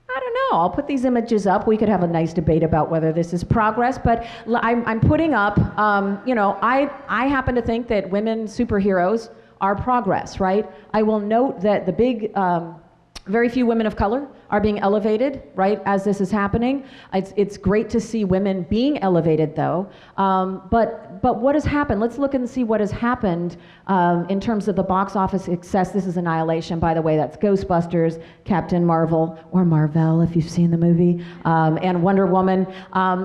I don't know, I'll put these images up. We could have a nice debate about whether this is progress, but I'm putting up, I happen to think that women superheroes are progress, right? I will note that the big, very few women of color are being elevated, right, as this is happening. It's great to see women being elevated, though. But what has happened? Let's look and see what has happened in terms of the box office success. This is Annihilation, by the way. That's Ghostbusters, Captain Marvel, or Marvel if you've seen the movie, and Wonder Woman.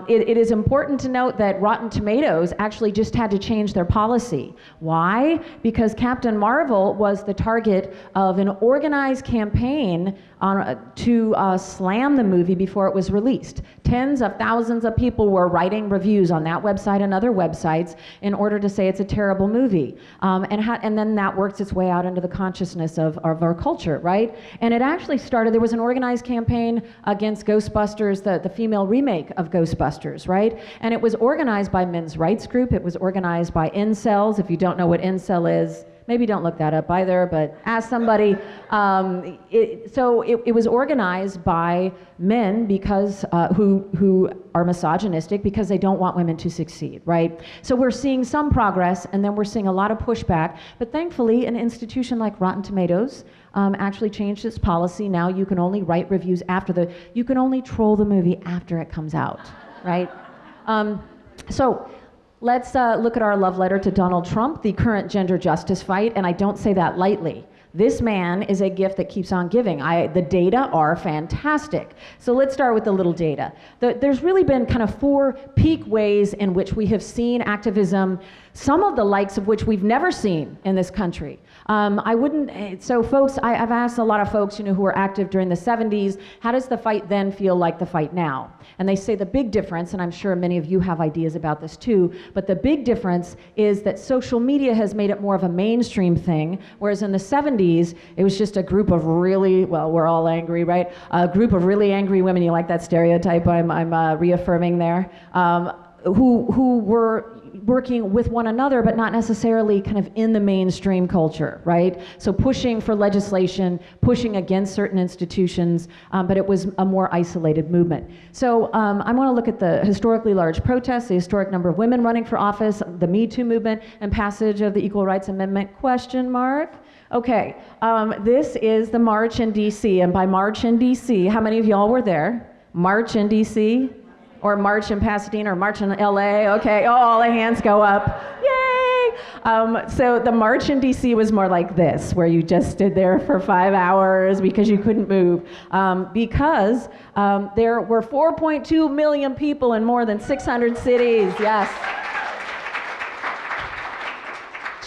It is important to note that Rotten Tomatoes actually just had to change their policy. Why? Because Captain Marvel was the target of an organized campaign to slam the movie before it was released. Tens of thousands of people were writing reviews on that website and other websites in order to say it's a terrible movie. And then that works its way out into the consciousness of our culture, right? And it actually started, there was an organized campaign against Ghostbusters, the female remake of Ghostbusters, right? And it was organized by men's rights group. It was organized by incels. If you don't know what incel is, maybe don't look that up either, but ask somebody. It was organized by men because who are misogynistic because they don't want women to succeed, right? So we're seeing some progress, and then we're seeing a lot of pushback. But thankfully, an institution like Rotten Tomatoes actually changed its policy. Now you can only write reviews you can only troll the movie after it comes out, right? Let's look at our love letter to Donald Trump, the current gender justice fight, and I don't say that lightly. This man is a gift that keeps on giving. The data are fantastic. So let's start with the little data. There's really been kind of 4 peak ways in which we have seen activism, some of the likes of which we've never seen in this country. Folks, I've asked a lot of folks, who were active during the 70s, how does the fight then feel like the fight now? And they say the big difference, and I'm sure many of you have ideas about this too, but the big difference is that social media has made it more of a mainstream thing, whereas in the 70s, it was just a group of really, well, we're all angry, right? A group of really angry women, you like that stereotype I'm reaffirming there, who were working with one another, but not necessarily kind of in the mainstream culture, right? So pushing for legislation, pushing against certain institutions, but it was a more isolated movement. So I want to look at the historically large protests, the historic number of women running for office, the Me Too movement, and passage of the Equal Rights Amendment, question mark? Okay, this is the march in DC, and by march in DC, how many of y'all were there? March in DC? Or march in Pasadena, or march in LA, okay, all the hands go up, yay! So the march in DC was more like this, where you just stood there for 5 hours because you couldn't move, because there were 4.2 million people in more than 600 cities, yes.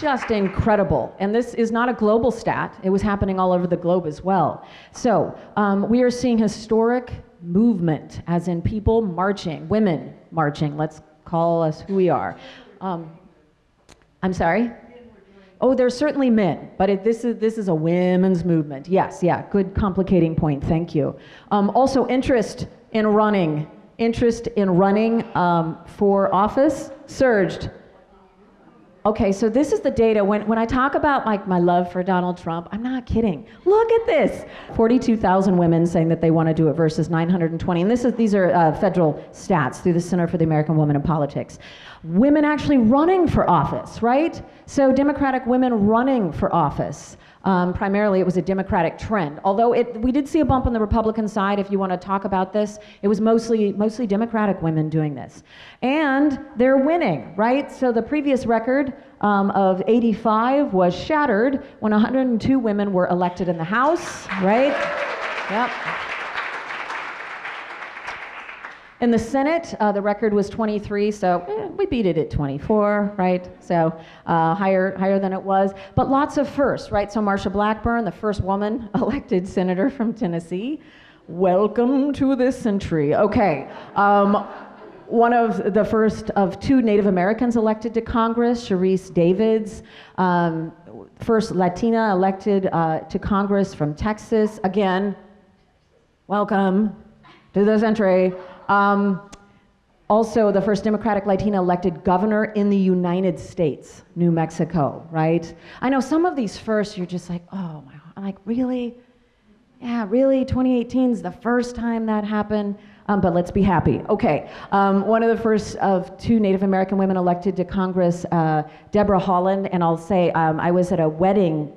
Just incredible. And this is not a global stat, it was happening all over the globe as well. So we are seeing historic movement, as in people marching, women marching, let's call us who we are. I'm sorry? Oh, there's certainly men, but this is a women's movement. Yes, yeah, good complicating point, thank you. Also interest in running for office surged. Okay, so this is the data. When I talk about like my love for Donald Trump, I'm not kidding. Look at this. 42,000 women saying that they want to do it versus 920. And these are federal stats through the Center for the American Woman in Politics. Women actually running for office, right? So Democratic women running for office. Primarily, it was a Democratic trend. Although we did see a bump on the Republican side, if you want to talk about this, it was mostly Democratic women doing this. And they're winning, right? So the previous record of 85 was shattered when 102 women were elected in the House, right? Yep. In the Senate, the record was 23, so we beat it at 24, right? So higher than it was. But lots of firsts, right? So Marsha Blackburn, the first woman elected senator from Tennessee. Welcome to this century. Okay. One of the first of 2 Native Americans elected to Congress, Sharice Davids, first Latina elected to Congress from Texas. Again, welcome to the century. Also, the first Democratic Latina elected governor in the United States, New Mexico, right? I know some of these firsts, you're just like, oh my, I'm like, really? Yeah, really? 2018 is the first time that happened? But let's be happy. Okay, one of the first of 2 Native American women elected to Congress, Deborah Holland, and I'll say I was at a wedding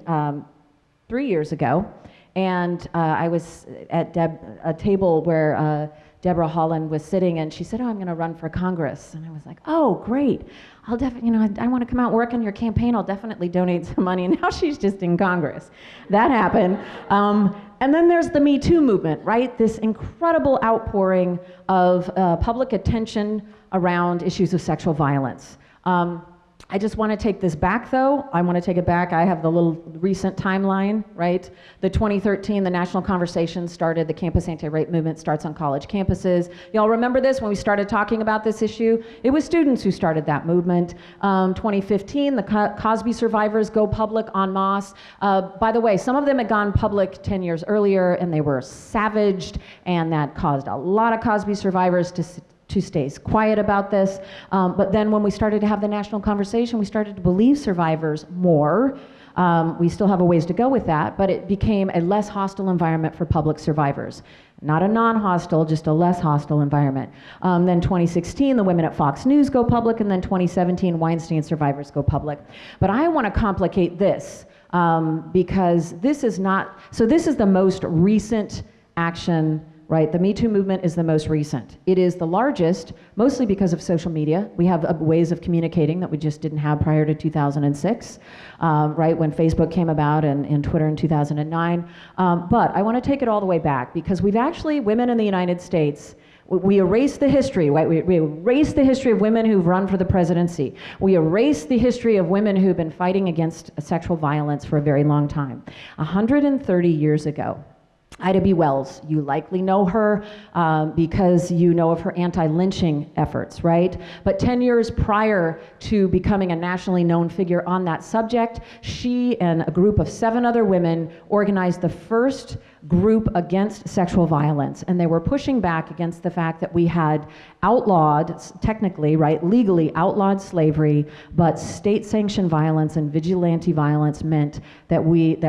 3 years ago, and I was at a table where Deborah Holland was sitting, and she said, "Oh, I'm going to run for Congress," and I was like, "Oh, great! I'll definitely, I want to come out and work on your campaign. I'll definitely donate some money." And now she's just in Congress. That happened. And then there's the Me Too movement, right? This incredible outpouring of public attention around issues of sexual violence. I just want to take this back, though. I want to take it back. I have the little recent timeline, right? The 2013, the national conversation started. The campus anti-rape movement starts on college campuses. Y'all remember this when we started talking about this issue? It was students who started that movement. 2015, the Cosby survivors go public en masse. By the way, some of them had gone public 10 years earlier, and they were savaged, and that caused a lot of Cosby survivors to stay quiet about this. But then when we started to have the national conversation, we started to believe survivors more. We still have a ways to go with that, but it became a less hostile environment for public survivors. Not a non-hostile, just a less hostile environment. Then 2016, the women at Fox News go public, and then 2017, Weinstein survivors go public. But I want to complicate this because this is not, so this is the most recent action, right? The Me Too movement is the most recent. It is the largest, mostly because of social media. We have ways of communicating that we just didn't have prior to 2006, right, when Facebook came about and Twitter in 2009. But I want to take it all the way back because we've actually, women in the United States, we erase the history, right? We erase the history of women who've run for the presidency. We erase the history of women who've been fighting against sexual violence for a very long time. 130 years ago, Ida B. Wells, you likely know her because you know of her anti-lynching efforts, right? But 10 years prior to becoming a nationally known figure on that subject, she and a group of 7 other women organized the first group against sexual violence, and they were pushing back against the fact that we had outlawed, technically, right, legally outlawed slavery, but state-sanctioned violence and vigilante violence meant that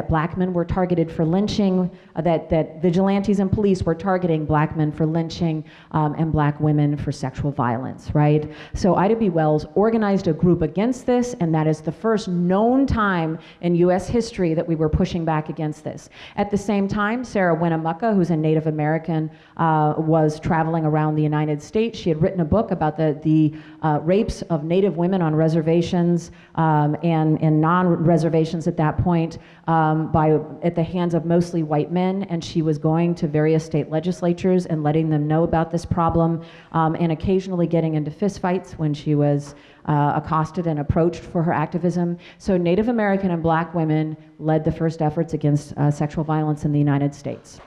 black men were targeted for lynching, that vigilantes and police were targeting black men for lynching and black women for sexual violence, right? So Ida B. Wells organized a group against this, and that is the first known time in U.S. history that we were pushing back against this. At the same time, Sarah Winnemucca, who's a Native American, was traveling around the United States. She had written a book about the rapes of Native women on reservations and non-reservations at that point at the hands of mostly white men, and she was going to various state legislatures and letting them know about this problem and occasionally getting into fistfights when she was accosted and approached for her activism. So Native American and black women led the first efforts against sexual violence in the United States.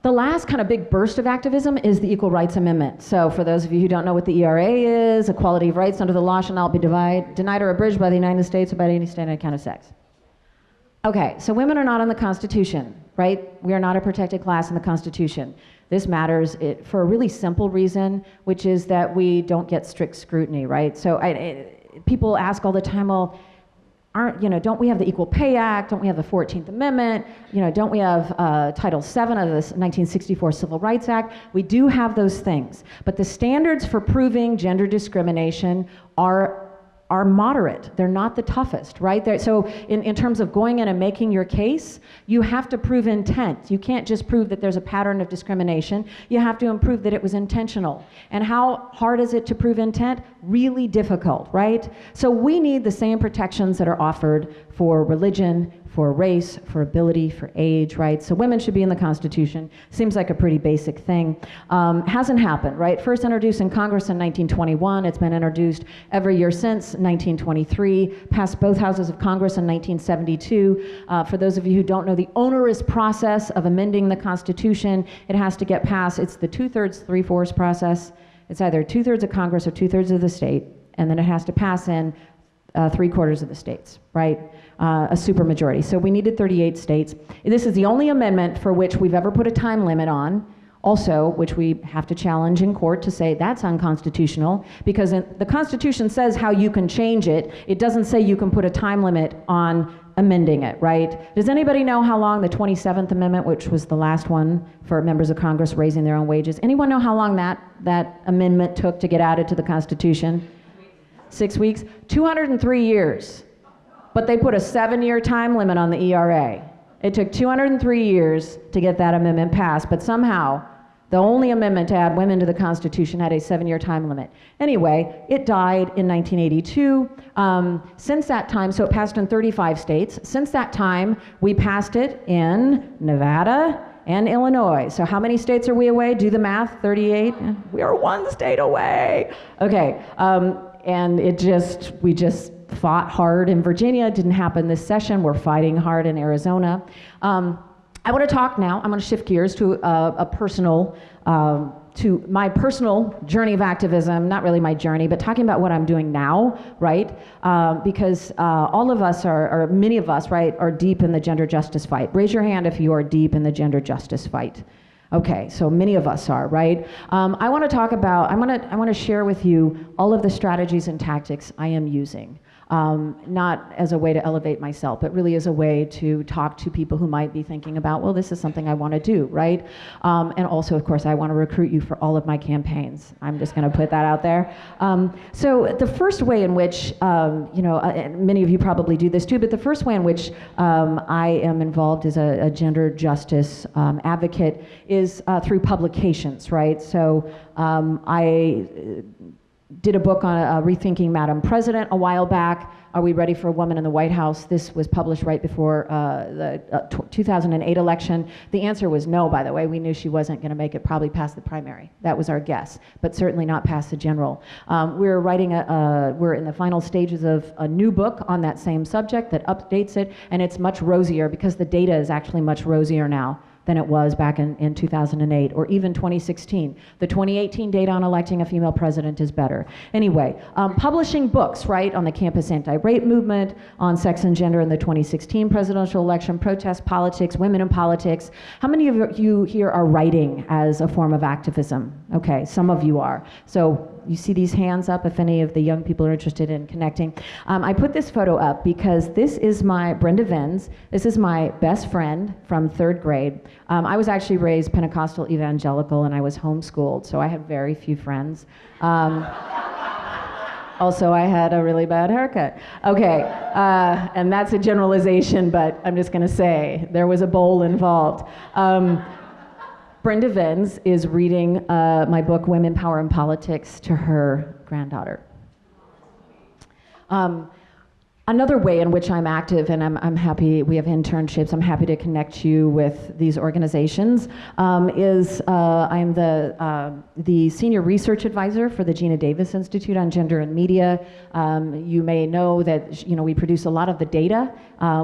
The last kind of big burst of activism is the Equal Rights Amendment. So for those of you who don't know what the ERA is, equality of rights under the law shall not be denied or abridged by the United States or by any state on account of sex. Okay, so women are not in the Constitution, right? We are not a protected class in the Constitution. This matters for a really simple reason, which is that we don't get strict scrutiny, right? So people ask all the time, well, don't we have the Equal Pay Act? Don't we have the 14th Amendment? Don't we have Title VII of the 1964 Civil Rights Act? We do have those things. But the standards for proving gender discrimination are moderate. They're not the toughest, right? So in terms of going in and making your case, you have to prove intent. You can't just prove that there's a pattern of discrimination. You have to prove that it was intentional. And how hard is it to prove intent? Really difficult, right? So we need the same protections that are offered for religion, for race, for ability, for age, right? So women should be in the Constitution. Seems like a pretty basic thing. Hasn't happened, right? First introduced in Congress in 1921. It's been introduced every year since 1923, passed both houses of Congress in 1972. For those of you who don't know the onerous process of amending the Constitution, it has to get passed. It's the 2/3, 3/4 process. It's either 2/3 of Congress or 2/3 of the state, and then it has to pass in 3/4 of the states, right? A supermajority. So we needed 38 states. This is the only amendment for which we've ever put a time limit on, also, which we have to challenge in court to say that's unconstitutional, because the Constitution says how you can change it. It doesn't say you can put a time limit on amending it, right? Does anybody know how long the 27th Amendment, which was the last one for members of Congress raising their own wages, anyone know how long that amendment took to get added to the Constitution? 6 weeks? 203 years. But they put a 7-year time limit on the ERA. It took 203 years to get that amendment passed, but somehow the only amendment to add women to the Constitution had a 7-year time limit. Anyway, it died in 1982. Since that time, so it passed in 35 states. Since that time, we passed it in Nevada and Illinois. So how many states are we away? Do the math, 38? We are 1 state away. Okay, and we just fought hard in Virginia. It didn't happen this session. We're fighting hard in Arizona. I want to talk now. I'm going to shift gears to to my personal journey of activism. Not really my journey, but talking about what I'm doing now, right? Because all of us or many of us, right, are deep in the gender justice fight. Raise your hand if you are deep in the gender justice fight. Okay, so many of us are, right? I want to talk about. I want to share with you all of the strategies and tactics I am using. Not as a way to elevate myself, but really as a way to talk to people who might be thinking about, well, this is something I want to do, right? And also, of course, I want to recruit you for all of my campaigns. I'm just going to put that out there. So the first way in which, many of you probably do this too, but the first way in which I am involved as a gender justice advocate is through publications, right? So I did a book on Rethinking Madam President a while back. Are we ready for a woman in the White House? This was published right before the 2008 election. The answer was no, by the way. We knew she wasn't going to make it probably past the primary. That was our guess, but certainly not past the general. We're in the final stages of a new book on that same subject that updates it, and it's much rosier because the data is actually much rosier now than it was back in 2008 or even 2016. The 2018 data on electing a female president is better. Anyway, publishing books, right, on the campus anti-rape movement, on sex and gender in the 2016 presidential election, protest politics, women in politics. How many of you here are writing as a form of activism? Okay, some of you are. So you see these hands up if any of the young people are interested in connecting. I put this photo up because this is Brenda Venz. This is my best friend from 3rd grade. I was actually raised Pentecostal evangelical and I was homeschooled, so I had very few friends. Also, I had a really bad haircut. Okay, and that's a generalization, but I'm just gonna say there was a bowl involved. Brenda Venz is reading my book, Women, Power, and Politics, to her granddaughter. Another way in which I'm active, and I'm happy, we have internships, I'm happy to connect you with these organizations, is I'm the Senior Research Advisor for the Gina Davis Institute on Gender and Media. You may know that we produce a lot of the data.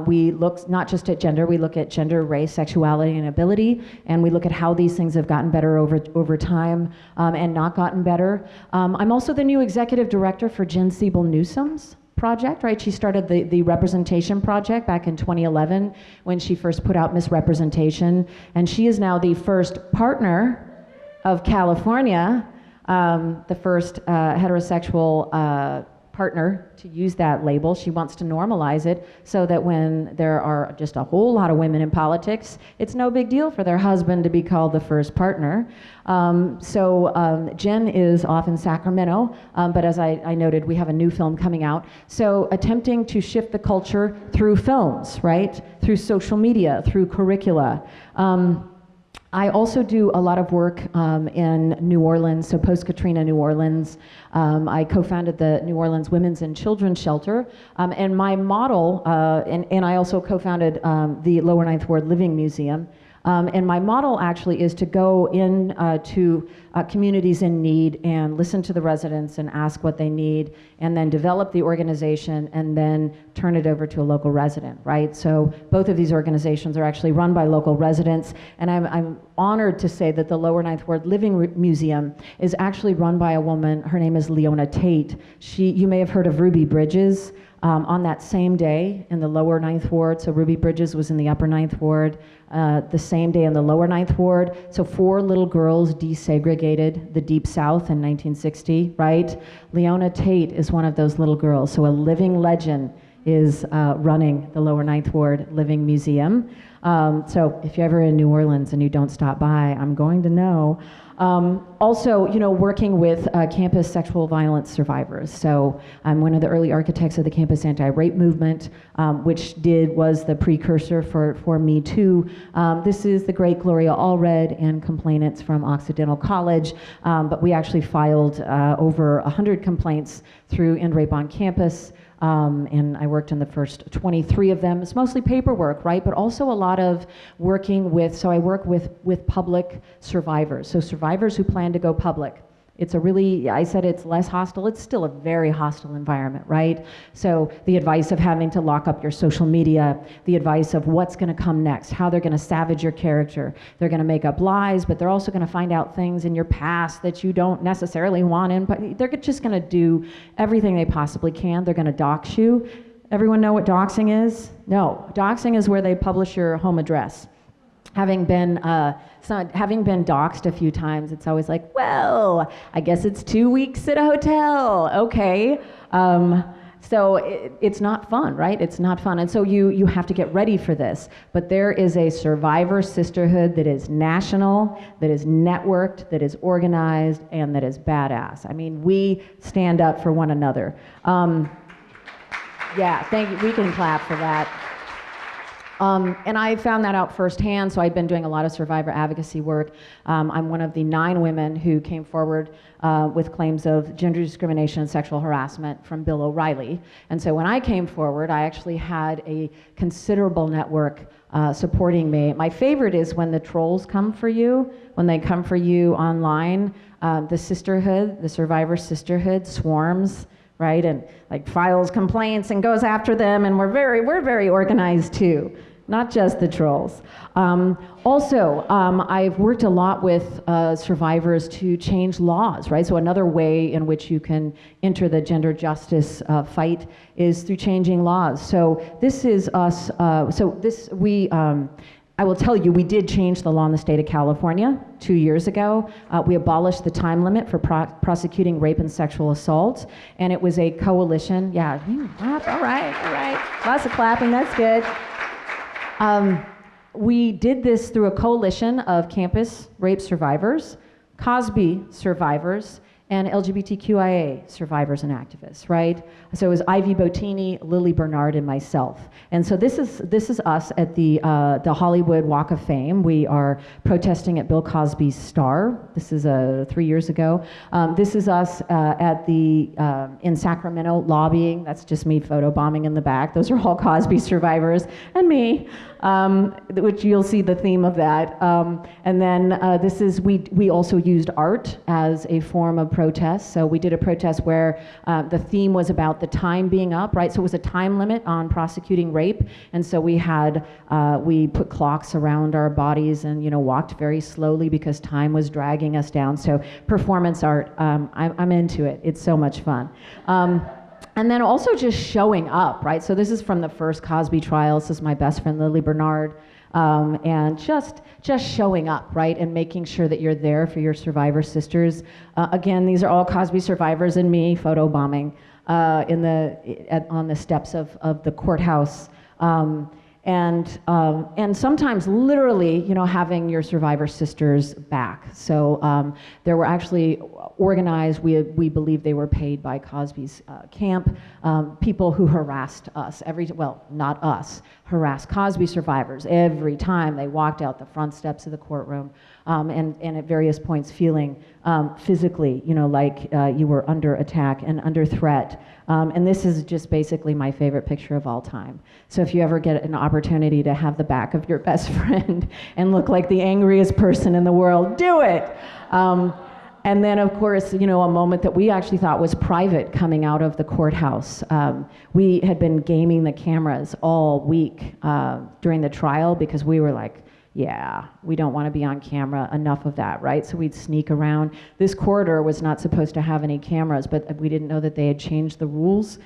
We look not just at gender, we look at gender, race, sexuality, and ability, and we look at how these things have gotten better over time and not gotten better. I'm also the new Executive Director for Jen Siebel-Newsom's project, right? She started the Representation Project back in 2011 when she first put out Misrepresentation, and she is now the first partner of California, the first heterosexual partner to use that label. She wants to normalize it so that when there are just a whole lot of women in politics, it's no big deal for their husband to be called the first partner. Jen is off in Sacramento, but as I noted, we have a new film coming out. So attempting to shift the culture through films, right? Through social media, through curricula. I also do a lot of work in New Orleans, so post-Katrina New Orleans. I co-founded the New Orleans Women's and Children's Shelter, and my model, and I also co-founded the Lower Ninth Ward Living Museum. And my model actually is to go in to communities in need and listen to the residents and ask what they need, and then develop the organization and then turn it over to a local resident, right? So both of these organizations are actually run by local residents, and I'm honored to say that the Lower Ninth Ward Living Museum is actually run by a woman. Her name is Leona Tate. You may have heard of Ruby Bridges. On that same day in the Lower Ninth Ward, so Ruby Bridges was in the Upper Ninth Ward, the same day in the Lower Ninth Ward, so 4 little girls desegregated the Deep South in 1960, right? Leona Tate is one of those little girls, so a living legend is running the Lower Ninth Ward Living Museum. So if you're ever in New Orleans and you don't stop by, I'm going to know. Also, working with campus sexual violence survivors. So I'm one of the early architects of the campus anti-rape movement, which was the precursor for Me Too. This is the great Gloria Allred and complainants from Occidental College, but we actually filed over 100 complaints through End Rape on Campus. And I worked on the first 23 of them. It's mostly paperwork, right? But also a lot of working with, so I work with public survivors. So survivors who plan to go public. It's I said it's less hostile. It's still a very hostile environment, right? So the advice of having to lock up your social media, the advice of what's gonna come next, how they're gonna savage your character. They're gonna make up lies, but they're also gonna find out things in your past that you don't necessarily want in, but they're just gonna do everything they possibly can. They're gonna dox you. Everyone know what doxing is? No, doxing is where they publish your home address. Having been doxed a few times, it's always like, well, I guess it's 2 weeks at a hotel, okay. So it's not fun, right? It's not fun, and so you have to get ready for this. But there is a survivor sisterhood that is national, that is networked, that is organized, and that is badass. I mean, we stand up for one another. Yeah, thank you. We can clap for that. And I found that out firsthand, so I've been doing a lot of survivor advocacy work. I'm one of the 9 women who came forward with claims of gender discrimination and sexual harassment from Bill O'Reilly. And so when I came forward, I actually had a considerable network supporting me. My favorite is when the trolls come for you, when they come for you online. The sisterhood, the survivor sisterhood swarms, right, and like files complaints and goes after them, and we're very organized too, not just the trolls. Also, I've worked a lot with survivors to change laws, right? So another way in which you can enter the gender justice fight is through changing laws. So this is us. I will tell you, we did change the law in the state of California 2 years ago. We abolished the time limit for prosecuting rape and sexual assault, and it was a coalition. Yeah, all right. Lots of clapping, that's good. We did this through a coalition of campus rape survivors, Cosby survivors, and LGBTQIA survivors and activists, right? So it was Ivy Bottini, Lily Bernard, and myself. And so this is us at the Hollywood Walk of Fame. We are protesting at Bill Cosby's Star. This is 3 years ago. This is us in Sacramento lobbying. That's just me photobombing in the back. Those are all Cosby survivors and me, which you'll see the theme of that. And then we also used art as a form of protest. So we did a protest where the theme was about the time being up, right? So it was a time limit on prosecuting rape, and so we put clocks around our bodies and walked very slowly because time was dragging us down. So performance art, I'm into it. It's so much fun. And then also just showing up, right? So this is from the first Cosby trial. This is my best friend Lily Bernard. And just showing up, right, and making sure that you're there for your survivor sisters. Again, these are all Cosby survivors and me photobombing on the steps of the courthouse. And sometimes literally, having your survivor sisters back. So there were actually organized, we believe they were paid by Cosby's camp, people who harassed us, not us, harassed Cosby survivors every time they walked out the front steps of the courtroom, and at various points feeling physically, like you were under attack and under threat. And this is just basically my favorite picture of all time. So if you ever get an opportunity to have the back of your best friend and look like the angriest person in the world, do it. And then, of course, a moment that we actually thought was private coming out of the courthouse. We had been gaming the cameras all week during the trial because we were like, yeah, we don't want to be on camera, enough of that, right? So we'd sneak around. This corridor was not supposed to have any cameras, but we didn't know that they had changed the rules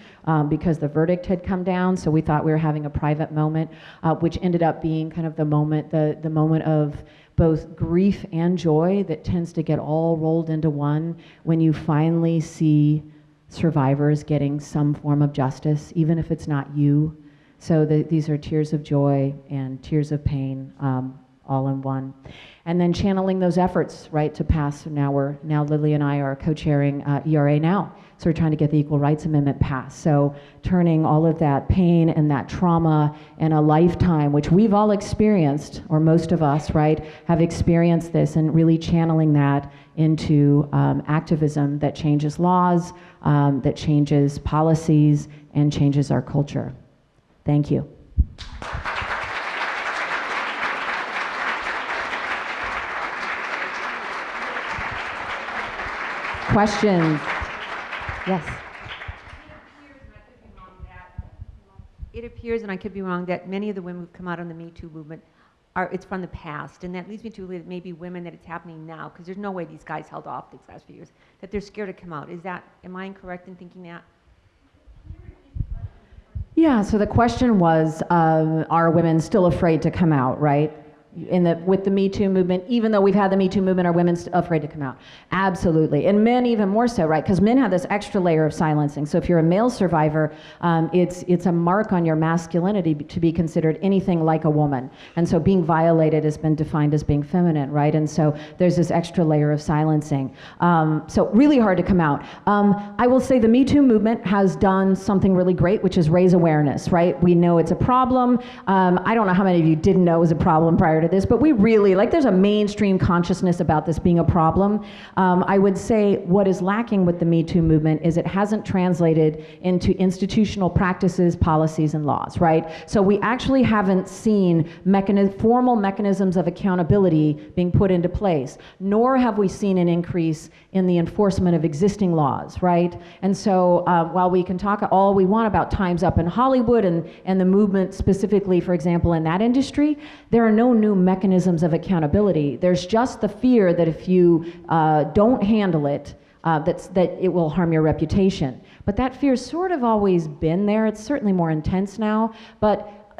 because the verdict had come down, so we thought we were having a private moment, which ended up being kind of the moment of both grief and joy that tends to get all rolled into one when you finally see survivors getting some form of justice, even if it's not you. So these are tears of joy and tears of pain, all in one. And then channeling those efforts, right, to pass. Now Lily and I are co-chairing ERA now. So we're trying to get the Equal Rights Amendment passed. So turning all of that pain and that trauma and a lifetime, which we've all experienced, or most of us, right, have experienced this, and really channeling that into activism that changes laws, that changes policies, and changes our culture. Thank you. Questions? Yes. It appears, and I could be wrong, that many of the women who've come out on the Me Too movement it's from the past, and that leads me to believe that maybe women that it's happening now, because there's no way these guys held off these last few years, that they're scared to come out. Am I incorrect in thinking that? Yeah, so the question was, are women still afraid to come out, right? With the Me Too movement, even though we've had the Me Too movement, are women afraid to come out? Absolutely, and men even more so, right? Because men have this extra layer of silencing. So if you're a male survivor, it's a mark on your masculinity to be considered anything like a woman. And so being violated has been defined as being feminine, right? And so there's this extra layer of silencing. So really hard to come out. I will say the Me Too movement has done something really great, which is raise awareness, right? We know it's a problem. I don't know how many of you didn't know it was a problem prior to this, but we really, there's a mainstream consciousness about this being a problem. I would say what is lacking with the Me Too movement is it hasn't translated into institutional practices, policies, and laws, right? So we actually haven't seen formal mechanisms of accountability being put into place, nor have we seen an increase in the enforcement of existing laws, right? And so while we can talk all we want about Time's Up in Hollywood and the movement specifically, for example, in that industry, there are no new mechanisms of accountability. There's just the fear that if you don't handle it, that it will harm your reputation. But that fear's sort of always been there. It's certainly more intense now.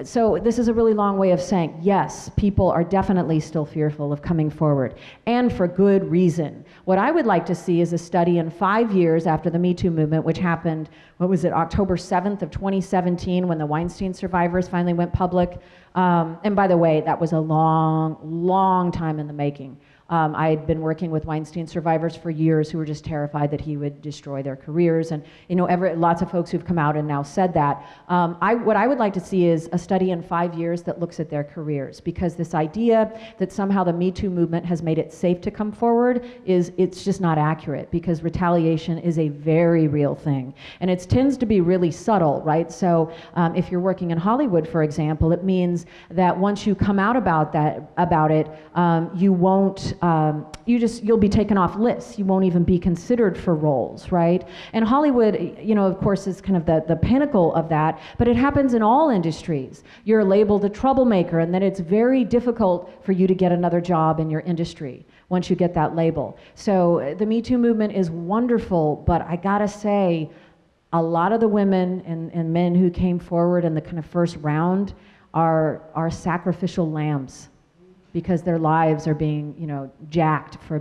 So this is a really long way of saying, yes, people are definitely still fearful of coming forward, and for good reason. What I would like to see is a study in 5 years after the Me Too movement, which happened, October 7th of 2017, when the Weinstein survivors finally went public. And by the way, that was a long, long time in the making. I had been working with Weinstein survivors for years who were just terrified that he would destroy their careers. And lots of folks who've come out and now said that. What I would like to see is a study in 5 years that looks at their careers, because this idea that somehow the Me Too movement has made it safe to come forward it's just not accurate, because retaliation is a very real thing. And it tends to be really subtle, right? So if you're working in Hollywood, for example, it means that once you come out about it, you won't you'll be taken off lists. You won't even be considered for roles, right? And Hollywood, of course, is kind of the pinnacle of that, but it happens in all industries. You're labeled a troublemaker, and then it's very difficult for you to get another job in your industry once you get that label. So the Me Too movement is wonderful, but I gotta say, a lot of the women and men who came forward in the kind of first round are sacrificial lambs, because their lives are being, jacked, for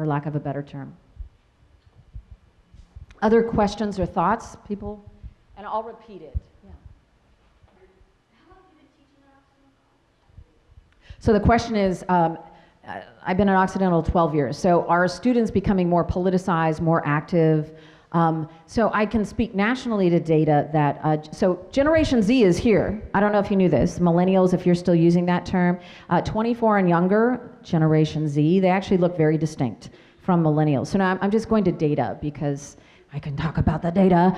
lack of a better term. Other questions or thoughts, people? And I'll repeat it. Yeah. How long have you been teaching at Occidental? So the question is, I've been at Occidental 12 years. So are students becoming more politicized, more active? So I can speak nationally to data that, so Generation Z is here. I don't know if you knew this. Millennials, if you're still using that term, 24 and younger, Generation Z, they actually look very distinct from millennials. So now I'm just going to data because I can talk about the data.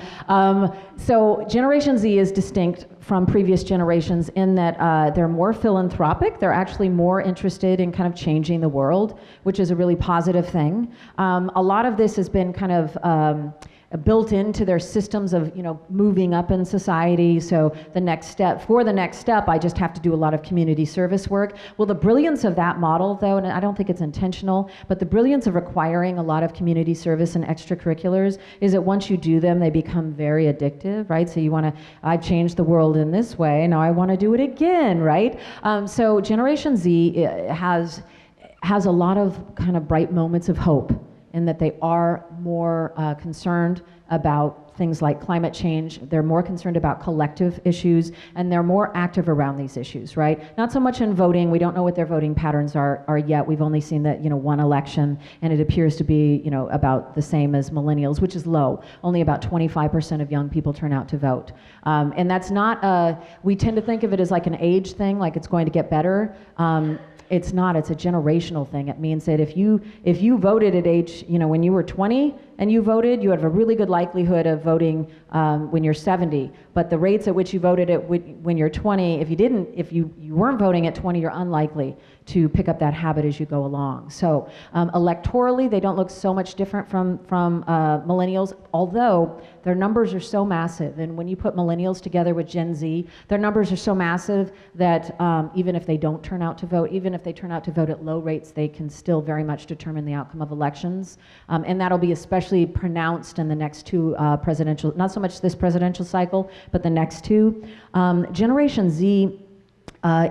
So Generation Z is distinct from previous generations in that they're more philanthropic. They're actually more interested in kind of changing the world, which is a really positive thing. A lot of this has been kind of built into their systems of, moving up in society. So the next step, I just have to do a lot of community service work. Well, the brilliance of that model, though, and I don't think it's intentional, but the brilliance of requiring a lot of community service and extracurriculars is that once you do them, they become very addictive, right? So I've changed the world in this way, now I want to do it again, right? So Generation Z has a lot of kind of bright moments of hope, in that they are more concerned about things like climate change, they're more concerned about collective issues, and they're more active around these issues, right? Not so much in voting, we don't know what their voting patterns are yet. We've only seen that, one election, and it appears to be, about the same as millennials, which is low. Only about 25% of young people turn out to vote. And that's not, we tend to think of it as like an age thing, like it's going to get better. It's not, it's a generational thing. It means that if you voted at age, when you were 20 and you voted, you have a really good likelihood of voting when you're 70. But the rates at which you voted when you're 20, if you weren't voting at 20, you're unlikely to pick up that habit as you go along. So electorally, they don't look so much different from millennials, although their numbers are so massive. And when you put millennials together with Gen Z, their numbers are so massive that even if they don't turn out to vote, even if they turn out to vote at low rates, they can still very much determine the outcome of elections. And that'll be especially pronounced in the next two presidential, not so much this presidential cycle, but the next two. Generation Z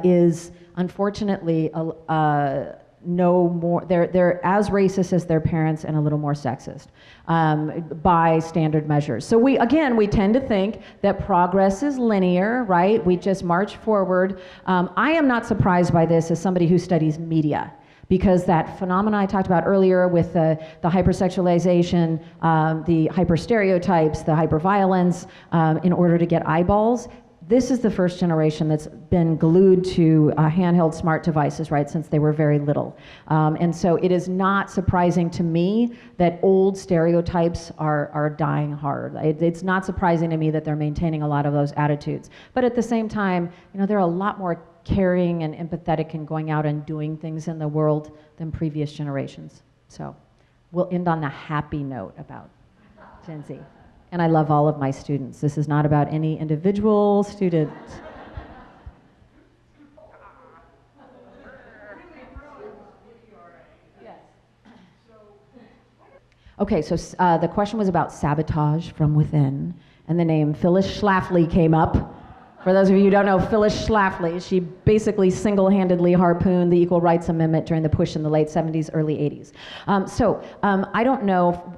is unfortunately no more, they're as racist as their parents and a little more sexist by standard measures. So we tend to think that progress is linear, right? We just march forward. I am not surprised by this as somebody who studies media, because that phenomena I talked about earlier with the hypersexualization, the hyperstereotypes, the hyperviolence, in order to get eyeballs, this is the first generation that's been glued to handheld smart devices, right, since they were very little. And so it is not surprising to me that old stereotypes are dying hard. It's not surprising to me that they're maintaining a lot of those attitudes. But at the same time, they're a lot more caring and empathetic and going out and doing things in the world than previous generations. So we'll end on a happy note about Gen Z. And I love all of my students. This is not about any individual student. Okay, so the question was about sabotage from within, and the name Phyllis Schlafly came up. For those of you who don't know, Phyllis Schlafly, she basically single-handedly harpooned the Equal Rights Amendment during the push in the late 70s, early 80s. I don't know.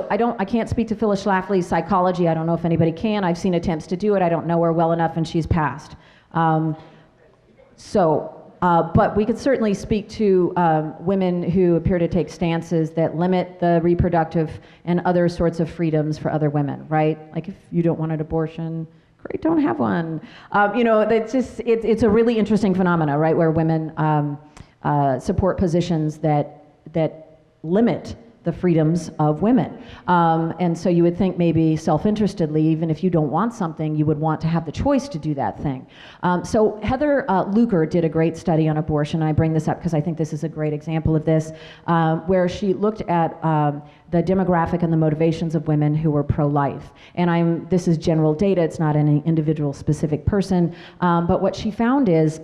I can't speak to Phyllis Schlafly's psychology. I don't know if anybody can. I've seen attempts to do it. I don't know her well enough, and she's passed. But we could certainly speak to women who appear to take stances that limit the reproductive and other sorts of freedoms for other women, right? Like if you don't want an abortion, great, don't have one. It's a really interesting phenomena, right, where women support positions that limit the freedoms of women. And so you would think maybe self-interestedly, even if you don't want something, you would want to have the choice to do that thing. So Heather Luker did a great study on abortion. I bring this up because I think this is a great example of this, where she looked at the demographic and the motivations of women who were pro-life. And this is general data, it's not any individual specific person, but what she found is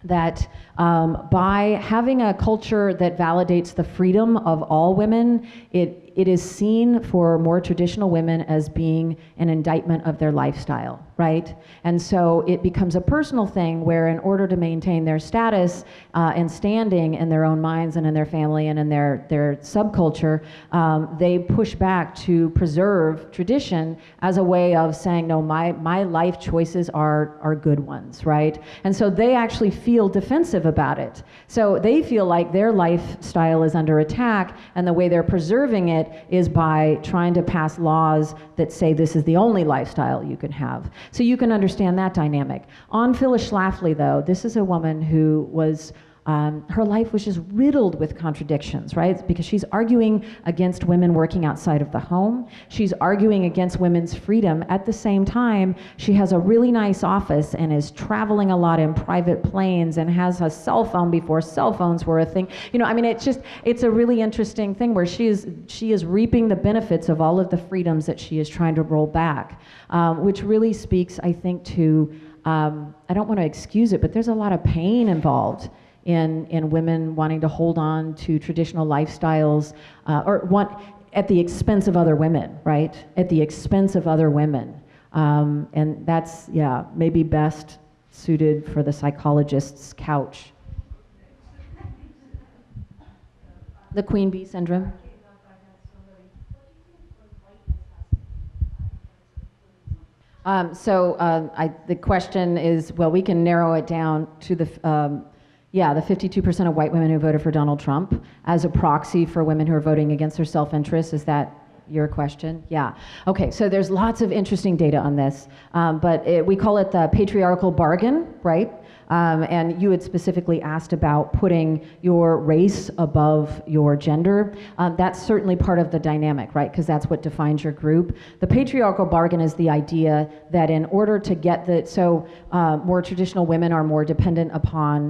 that by having a culture that validates the freedom of all women, it is seen for more traditional women as being an indictment of their lifestyle, right? And so it becomes a personal thing where in order to maintain their status and standing in their own minds and in their family and in their subculture, they push back to preserve tradition as a way of saying, no, my life choices are good ones, right? And so they actually feel defensive defensive about it. So they feel like their lifestyle is under attack, and the way they're preserving it is by trying to pass laws that say this is the only lifestyle you can have. So you can understand that dynamic. On Phyllis Schlafly, though, this is a woman who was her life was just riddled with contradictions, right? Because she's arguing against women working outside of the home. She's arguing against women's freedom. At the same time, she has a really nice office and is traveling a lot in private planes and has a cell phone before cell phones were a thing. You know, I mean, it's a really interesting thing where she is reaping the benefits of all of the freedoms that she is trying to roll back, which really speaks, I think, to, I don't want to excuse it, but there's a lot of pain involved in women wanting to hold on to traditional lifestyles at the expense of other women, right? At the expense of other women. And that's, yeah, maybe best suited for the psychologist's couch. The queen bee syndrome. The question is, well, we can narrow it down to the 52% of white women who voted for Donald Trump as a proxy for women who are voting against their self-interest. Is that your question? Yeah. Okay, so there's lots of interesting data on this, but we call it the patriarchal bargain, right? And you had specifically asked about putting your race above your gender. That's certainly part of the dynamic, right? Because that's what defines your group. The patriarchal bargain is the idea that in order to get more traditional women are more dependent upon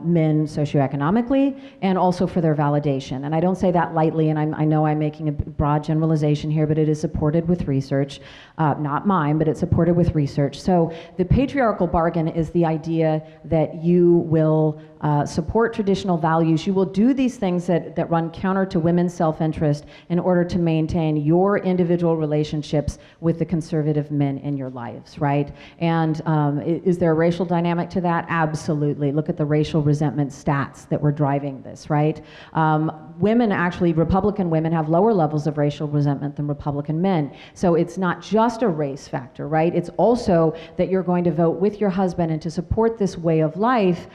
men socioeconomically and also for their validation. And I don't say that lightly, and I know I'm making a broad generalization here, but it is supported with research. Not mine, but it's supported with research. So the patriarchal bargain is the idea that you will support traditional values. You will do these things that run counter to women's self-interest in order to maintain your individual relationships with the conservative men in your lives, right? And is there a racial dynamic to that? Absolutely. Look at the racial resentment stats that were driving this, right? Republican women have lower levels of racial resentment than Republican men. So it's not just a race factor, right? It's also that you're going to vote with your husband and to support this way of life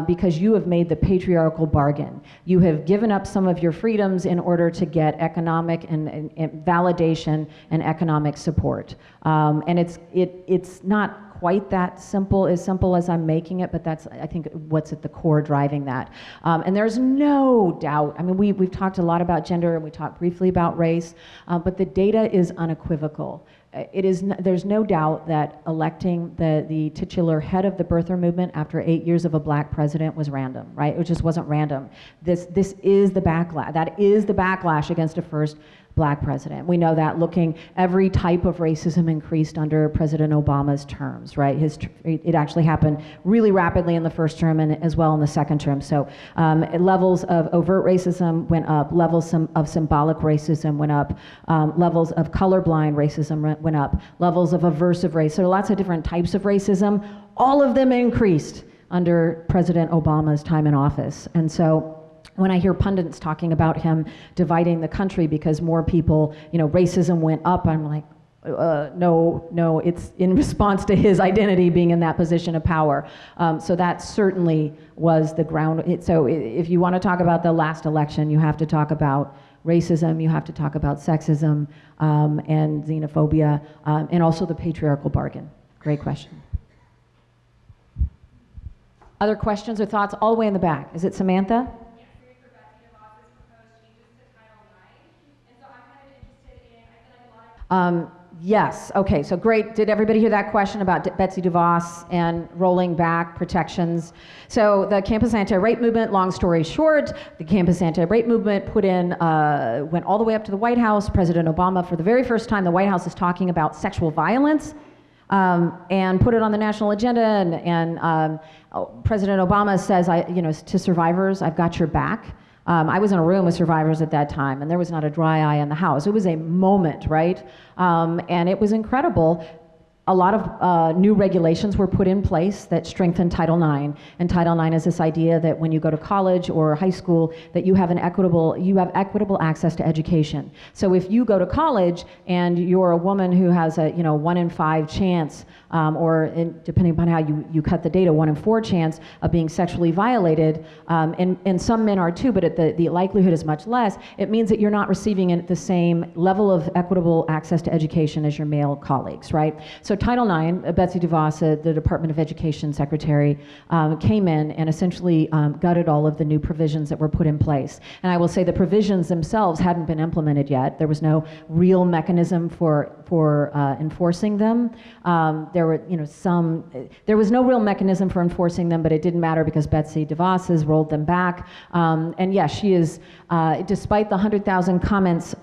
because you have made the patriarchal bargain. You have given up some of your freedoms in order to get economic and validation and economic support. And it's not quite that simple as I'm making it, but that's, I think, what's at the core driving that. And there's no doubt, I mean, we've talked a lot about gender and we talked briefly about race, but the data is unequivocal. There's no doubt that electing the titular head of the birther movement after 8 years of a black president was random, right? It just wasn't random. This is the backlash. That is the backlash against a first black president. We know that every type of racism increased under President Obama's terms, right? It actually happened really rapidly in the first term and as well in the second term. So levels of overt racism went up, levels of symbolic racism went up, levels of colorblind racism went up, levels of aversive race. So lots of different types of racism. All of them increased under President Obama's time in office. And so when I hear pundits talking about him dividing the country because more people, racism went up, I'm like, no, it's in response to his identity being in that position of power. So that certainly was the ground. So if you want to talk about the last election, you have to talk about racism, you have to talk about sexism and xenophobia, and also the patriarchal bargain. Great question. Other questions or thoughts all the way in the back? Is it Samantha? Yes, okay, so great. Did everybody hear that question about Betsy DeVos and rolling back protections? So the campus anti-rape movement, long story short, the campus anti-rape movement went all the way up to the White House. President Obama, for the very first time, the White House is talking about sexual violence and put it on the national agenda. And President Obama says, to survivors, I've got your back. I was in a room with survivors at that time, and there was not a dry eye in the house. It was a moment, right? And it was incredible. a lot of new regulations were put in place that strengthen Title IX. And Title IX is this idea that when you go to college or high school, that you have equitable access to education. So if you go to college and you're a woman who has a 1 in 5 chance, depending upon how you cut the data, 1 in 4 chance of being sexually violated, and some men are too, but the likelihood is much less, it means that you're not receiving the same level of equitable access to education as your male colleagues, right? So Title IX, Betsy DeVos, the Department of Education Secretary, came in and essentially gutted all of the new provisions that were put in place. And I will say the provisions themselves hadn't been implemented yet. There was no real mechanism for enforcing them. There was no real mechanism for enforcing them, but it didn't matter because Betsy DeVos has rolled them back. And yes, she is, despite the 100,000 comments,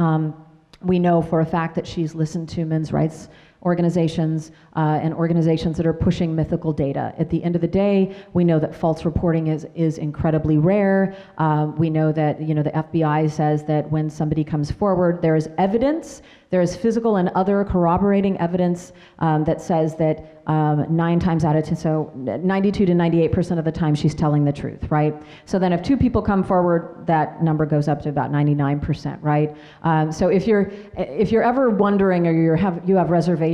we know for a fact that she's listened to men's rights organizations and organizations that are pushing mythical data. At the end of the day, we know that false reporting is incredibly rare. We know that the FBI says that when somebody comes forward, there is evidence, there is physical and other corroborating evidence that says that 9 times out of 10, so 92 to 98% of the time she's telling the truth, right? So then if 2 people come forward, that number goes up to about 99%, right? So if you're ever wondering or you have reservations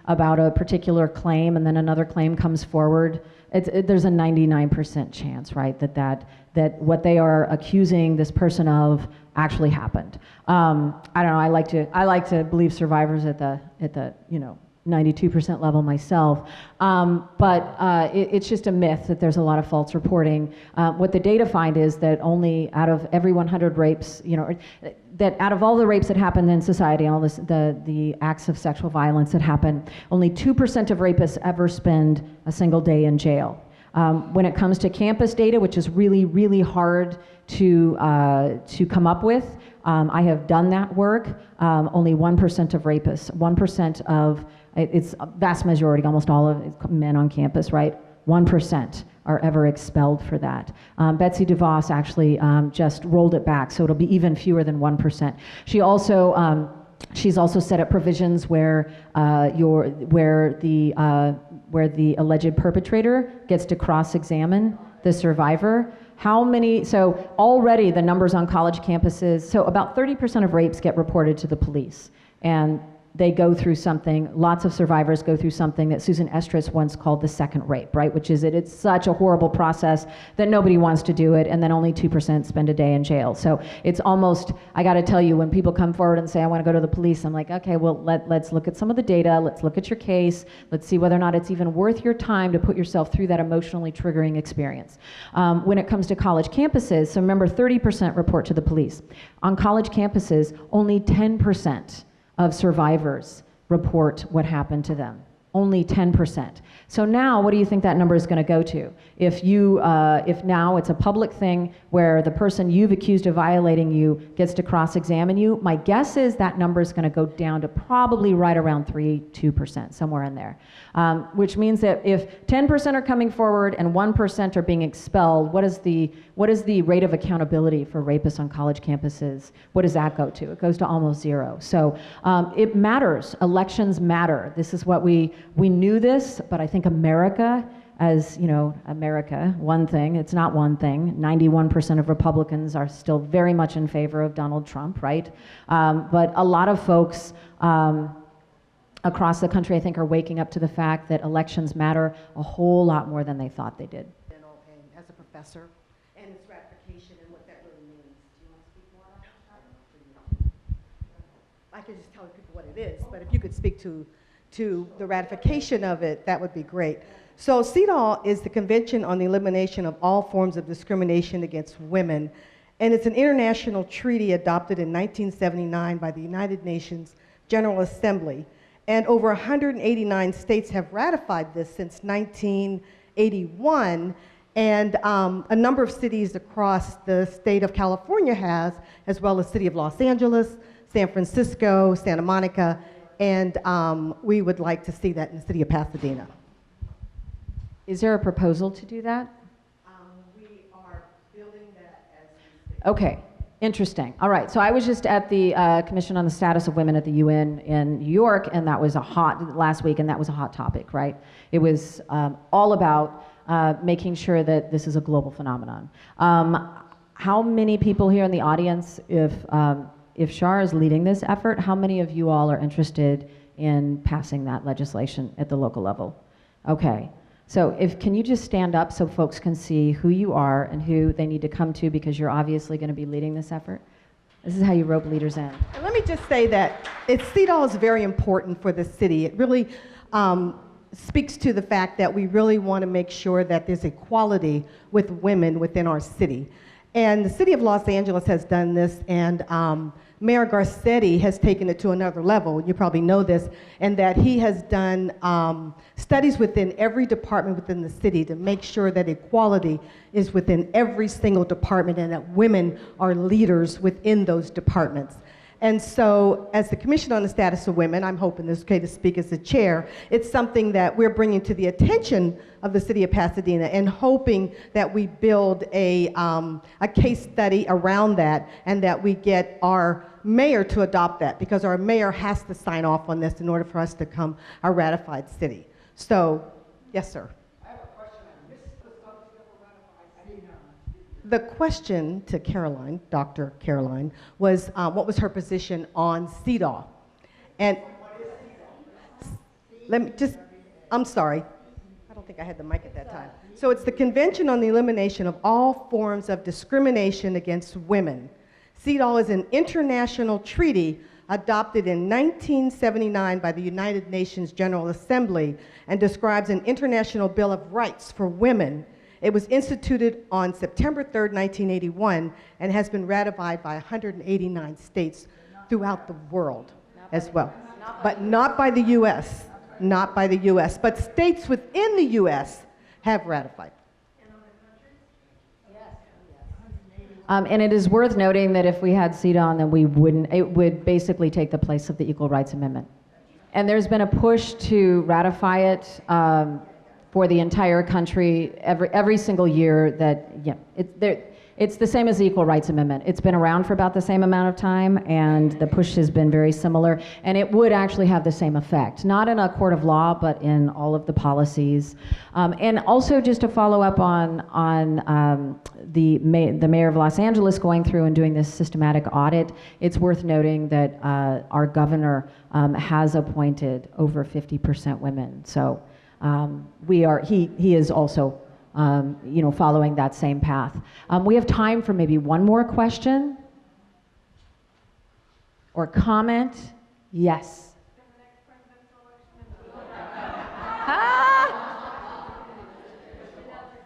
about a particular claim and then another claim comes forward, there's a 99% chance, right, that what they are accusing this person of actually happened. I don't know. I like to believe survivors at the 92% level myself, but it's just a myth that there's a lot of false reporting. What the data find is that only out of every 100 rapes, that out of all the rapes that happen in society, all the acts of sexual violence that happen, only 2% of rapists ever spend a single day in jail. When it comes to campus data, which is really, really hard to come up with, I have done that work. Only 1% of rapists, 1% of, it's a vast majority, almost all of men on campus, right? 1% are ever expelled for that. Betsy DeVos actually just rolled it back, so it'll be even fewer than 1%. She's also set up provisions where the alleged perpetrator gets to cross-examine the survivor. So already the numbers on college campuses, so about 30% of rapes get reported to the police, and they go through something, lots of survivors go through something that Susan Estrus once called the second rape, right? Which is it's such a horrible process that nobody wants to do it, and then only 2% spend a day in jail. So it's almost, I gotta tell you, when people come forward and say, I wanna go to the police, I'm like, okay, well, let's look at some of the data, let's look at your case, let's see whether or not it's even worth your time to put yourself through that emotionally triggering experience. When it comes to college campuses, so remember 30% report to the police. On college campuses, only 10% of survivors report what happened to them. Only 10%. So now, what do you think that number is going to go to? If now it's a public thing where the person you've accused of violating you gets to cross-examine you, my guess is that number is going to go down to probably right around 2%, somewhere in there. Which means that if 10% are coming forward and 1% are being expelled, what is the rate of accountability for rapists on college campuses? What does that go to? It goes to almost 0. So it matters. Elections matter. This is what we knew this, but I think America, one thing, it's not one thing. 91% of Republicans are still very much in favor of Donald Trump, right? But a lot of folks across the country, I think, are waking up to the fact that elections matter a whole lot more than they thought they did. And as a professor, and its ratification and what that really means. Do you want to speak more on that? I can just tell people what it is, but if you could speak to the ratification of it, that would be great. So CEDAW is the Convention on the Elimination of All Forms of Discrimination Against Women, and it's an international treaty adopted in 1979 by the United Nations General Assembly. And over 189 states have ratified this since 1981, and a number of cities across the state of California has, as well as the city of Los Angeles, San Francisco, Santa Monica, and we would like to see that in the city of Pasadena. Is there a proposal to do that? We are building that as we speak. Okay. Interesting. All right. So I was just at the Commission on the Status of Women at the UN in New York, and that was last week, and that was a hot topic, right? It was all about making sure that this is a global phenomenon. How many people here in the audience, if Shar is leading this effort, how many of you all are interested in passing that legislation at the local level? Okay. So can you just stand up so folks can see who you are and who they need to come to, because you're obviously going to be leading this effort? This is how you rope leaders in. And let me just say that CEDAW is very important for the city. It really speaks to the fact that we really want to make sure that there's equality with women within our city. And the city of Los Angeles has done this, and Mayor Garcetti has taken it to another level. You probably know this, and that he has done studies within every department within the city to make sure that equality is within every single department and that women are leaders within those departments. And so, as the Commission on the Status of Women, I'm hoping this is okay to speak as the chair, it's something that we're bringing to the attention of the city of Pasadena and hoping that we build a case study around that and that we get our mayor to adopt that, because our mayor has to sign off on this in order for us to become a ratified city. So, yes, sir. The question to Caroline, Dr. Caroline, was what was her position on CEDAW? And let me just, I'm sorry. I don't think I had the mic at that time. So it's the Convention on the Elimination of All Forms of Discrimination Against Women. CEDAW is an international treaty adopted in 1979 by the United Nations General Assembly and describes an international Bill of Rights for women. It was instituted on September 3rd, 1981, and has been ratified by 189 states throughout the world as well. But not by the U.S., not by the U.S., but states within the U.S. have ratified. And it is worth noting that if we had CEDAW, then it would basically take the place of the Equal Rights Amendment. And there's been a push to ratify it for the entire country every single year. It's the same as the Equal Rights Amendment. It's been around for about the same amount of time, and the push has been very similar, and it would actually have the same effect, not in a court of law, but in all of the policies. And also, just to follow up on the mayor of Los Angeles going through and doing this systematic audit, it's worth noting that our governor has appointed over 50% women. So he is also following that same path. We have time for maybe one more question or comment. Yes.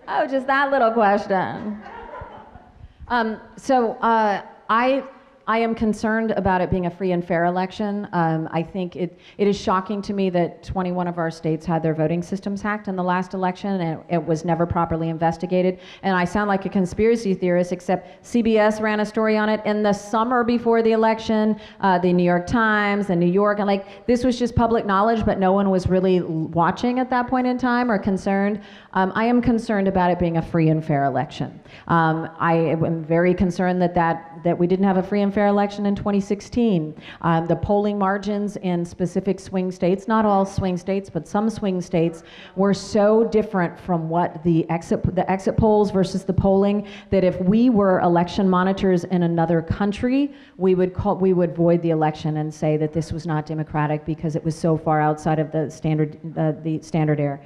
Oh, just that little question. I am concerned about it being a free and fair election. I think it is shocking to me that 21 of our states had their voting systems hacked in the last election, and it was never properly investigated. And I sound like a conspiracy theorist, except CBS ran a story on it in the summer before the election, the New York Times, and New York, and this was just public knowledge, but no one was really watching at that point in time or concerned. I am concerned about it being a free and fair election. I am very concerned that we didn't have a free and fair election in 2016. The polling margins in specific swing states, not all swing states, but some swing states, were so different from what the exit polls versus the polling, that if we were election monitors in another country, we would void the election and say that this was not democratic because it was so far outside of the standard error.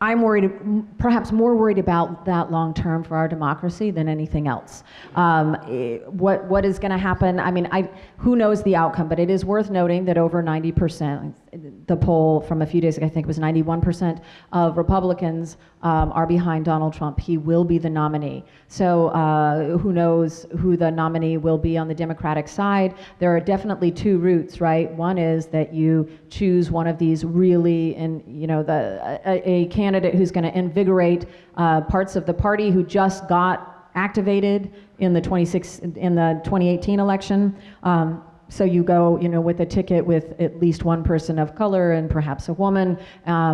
I'm worried, perhaps more worried about that long term for our democracy than anything else. What is going to happen? I mean, who knows the outcome, but it is worth noting that over 90%, the poll from a few days ago, I think it was 91% of Republicans are behind Donald Trump. He will be the nominee. So who knows who the nominee will be on the Democratic side? There are definitely two routes, right? One is that you choose one of these really, a candidate who's going to invigorate parts of the party who just got activated in the 2018 election. So you go, with a ticket with at least one person of color and perhaps a woman,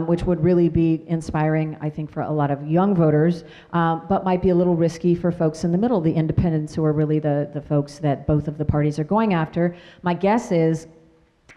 which would really be inspiring, I think, for a lot of young voters, but might be a little risky for folks in the middle, the independents, who are really the folks that both of the parties are going after. My guess is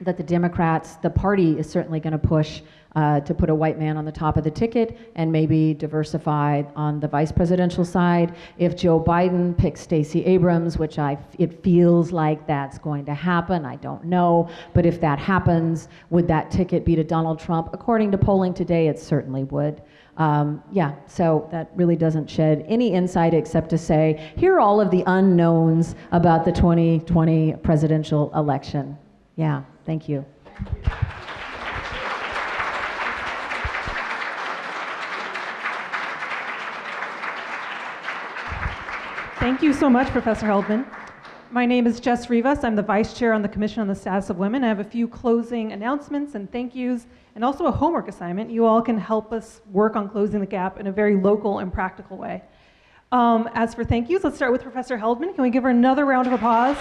that the Democrats, the party, is certainly going to push to put a white man on the top of the ticket and maybe diversify on the vice presidential side. If Joe Biden picks Stacey Abrams, which it feels like that's going to happen, I don't know, but if that happens, would that ticket be to Donald Trump? According to polling today, it certainly would. So that really doesn't shed any insight except to say, here are all of the unknowns about the 2020 presidential election. Yeah, thank you. Thank you so much, Professor Heldman. My name is Jess Rivas. I'm the Vice Chair on the Commission on the Status of Women. I have a few closing announcements and thank yous, and also a homework assignment. You all can help us work on closing the gap in a very local and practical way. As for thank yous, let's start with Professor Heldman. Can we give her another round of applause?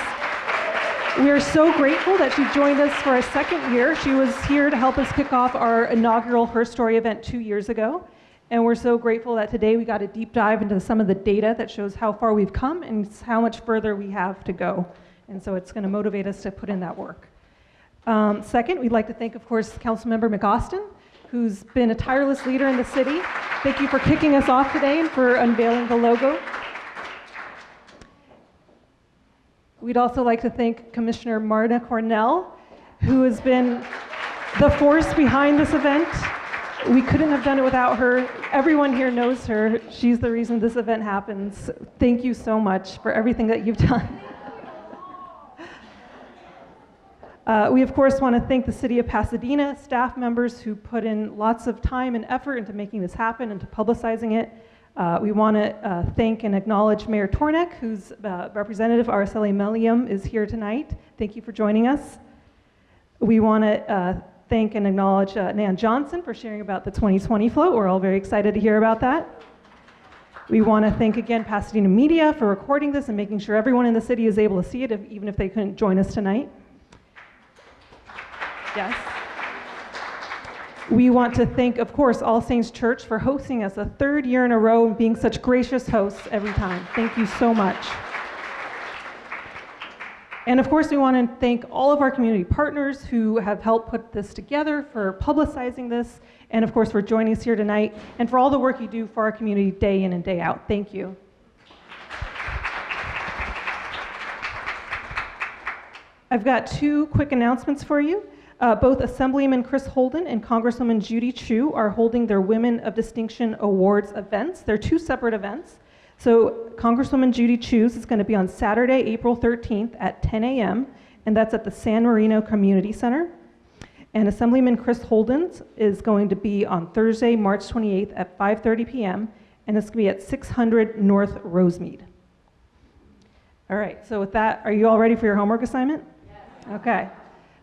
We are so grateful that she joined us for a second year. She was here to help us kick off our inaugural HerStory event 2 years ago. And we're so grateful that today we got a deep dive into some of the data that shows how far we've come and how much further we have to go. And so it's going to motivate us to put in that work. Second, we'd like to thank, of course, Councilmember McAustin, who's been a tireless leader in the city. Thank you for kicking us off today and for unveiling the logo. We'd also like to thank Commissioner Marta Cornell, who has been the force behind this event. We couldn't have done it without her. Everyone here knows her. She's the reason this event happens. Thank you so much for everything that you've done. We, of course, want to thank the City of Pasadena staff members who put in lots of time and effort into making this happen and to publicizing it. We want to thank and acknowledge Mayor Tornek, whose representative, Araceli Meliam, is here tonight. Thank you for joining us. We want to thank and acknowledge Nan Johnson for sharing about the 2020 float. We're all very excited to hear about that. We want to thank again Pasadena Media for recording this and making sure everyone in the city is able to see it, even if they couldn't join us tonight. Yes. We want to thank, of course, All Saints Church for hosting us a third year in a row and being such gracious hosts every time. Thank you so much. And of course, we want to thank all of our community partners who have helped put this together, for publicizing this, and of course for joining us here tonight, and for all the work you do for our community day in and day out. Thank you. I've got two quick announcements for you. Both Assemblyman Chris Holden and Congresswoman Judy Chu are holding their Women of Distinction Awards events. They're two separate events. So Congresswoman Judy Chu's is going to be on Saturday, April 13th at 10 a.m., and that's at the San Marino Community Center. And Assemblyman Chris Holden's is going to be on Thursday, March 28th at 5:30 p.m., and it's going to be at 600 North Rosemead. All right, so with that, are you all ready for your homework assignment? Yes. Okay.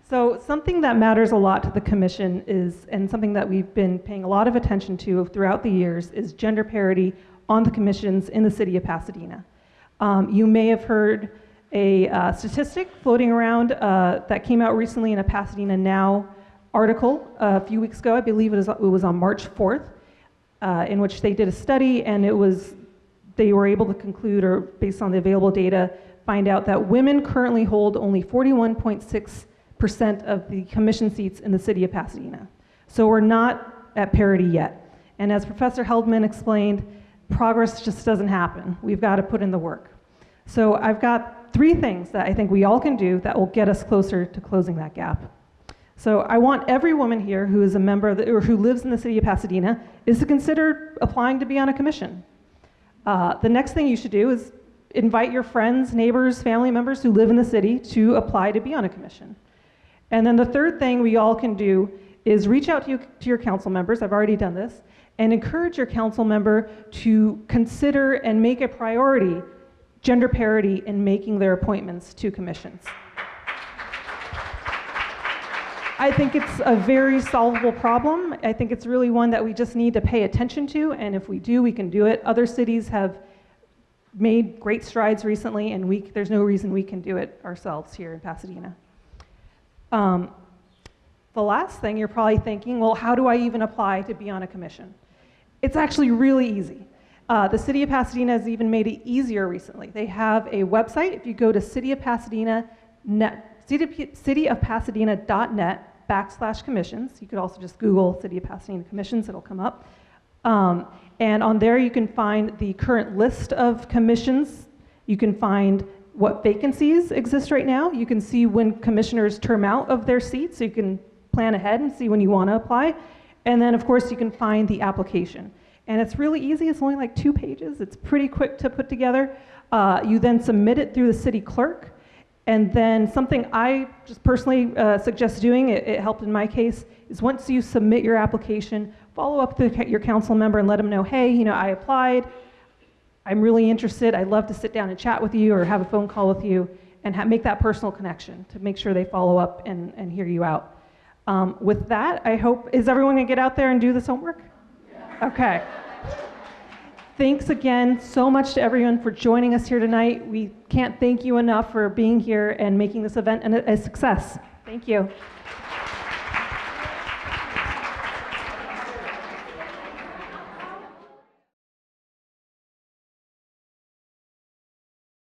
So something that matters a lot to the commission is, and something that we've been paying a lot of attention to throughout the years, is gender parity on the commissions in the city of Pasadena. You may have heard a statistic floating around that came out recently in a Pasadena Now article a few weeks ago. I believe it was on March 4th, in which they did a study, and they were able to conclude, or based on the available data, find out that women currently hold only 41.6% of the commission seats in the city of Pasadena. So we're not at parity yet. And as Professor Heldman explained, progress just doesn't happen. We've got to put in the work. So I've got 3 things that I think we all can do that will get us closer to closing that gap. So I want every woman here who is a member of or who lives in the city of Pasadena is to consider applying to be on a commission. The next thing you should do is invite your friends, neighbors, family members who live in the city to apply to be on a commission. And then the third thing we all can do is reach out to your council members. I've already done this. And encourage your council member to consider and make a priority gender parity in making their appointments to commissions. I think it's a very solvable problem. I think it's really one that we just need to pay attention to, and if we do, we can do it. Other cities have made great strides recently, and there's no reason we can do it ourselves here in Pasadena. The last thing you're probably thinking, well, how do I even apply to be on a commission? It's actually really easy. The City of Pasadena has even made it easier recently. They have a website. If you go to cityofpasadena.net/commissions, you could also just Google City of Pasadena commissions, it'll come up. And on there you can find the current list of commissions. You can find what vacancies exist right now. You can see when commissioners term out of their seats, so you can plan ahead and see when you want to apply. And then, of course, you can find the application. And it's really easy. It's only like 2 pages. It's pretty quick to put together. You then submit it through the city clerk. And then something I just personally suggest doing, it helped in my case, is once you submit your application, follow up with your council member and let them know, hey, you know, I applied. I'm really interested. I'd love to sit down and chat with you or have a phone call with you and make that personal connection to make sure they follow up and hear you out. With that, I hope, is everyone gonna get out there and do this homework? Yeah. Okay. Thanks again so much to everyone for joining us here tonight. We can't thank you enough for being here and making this event a success. Thank you.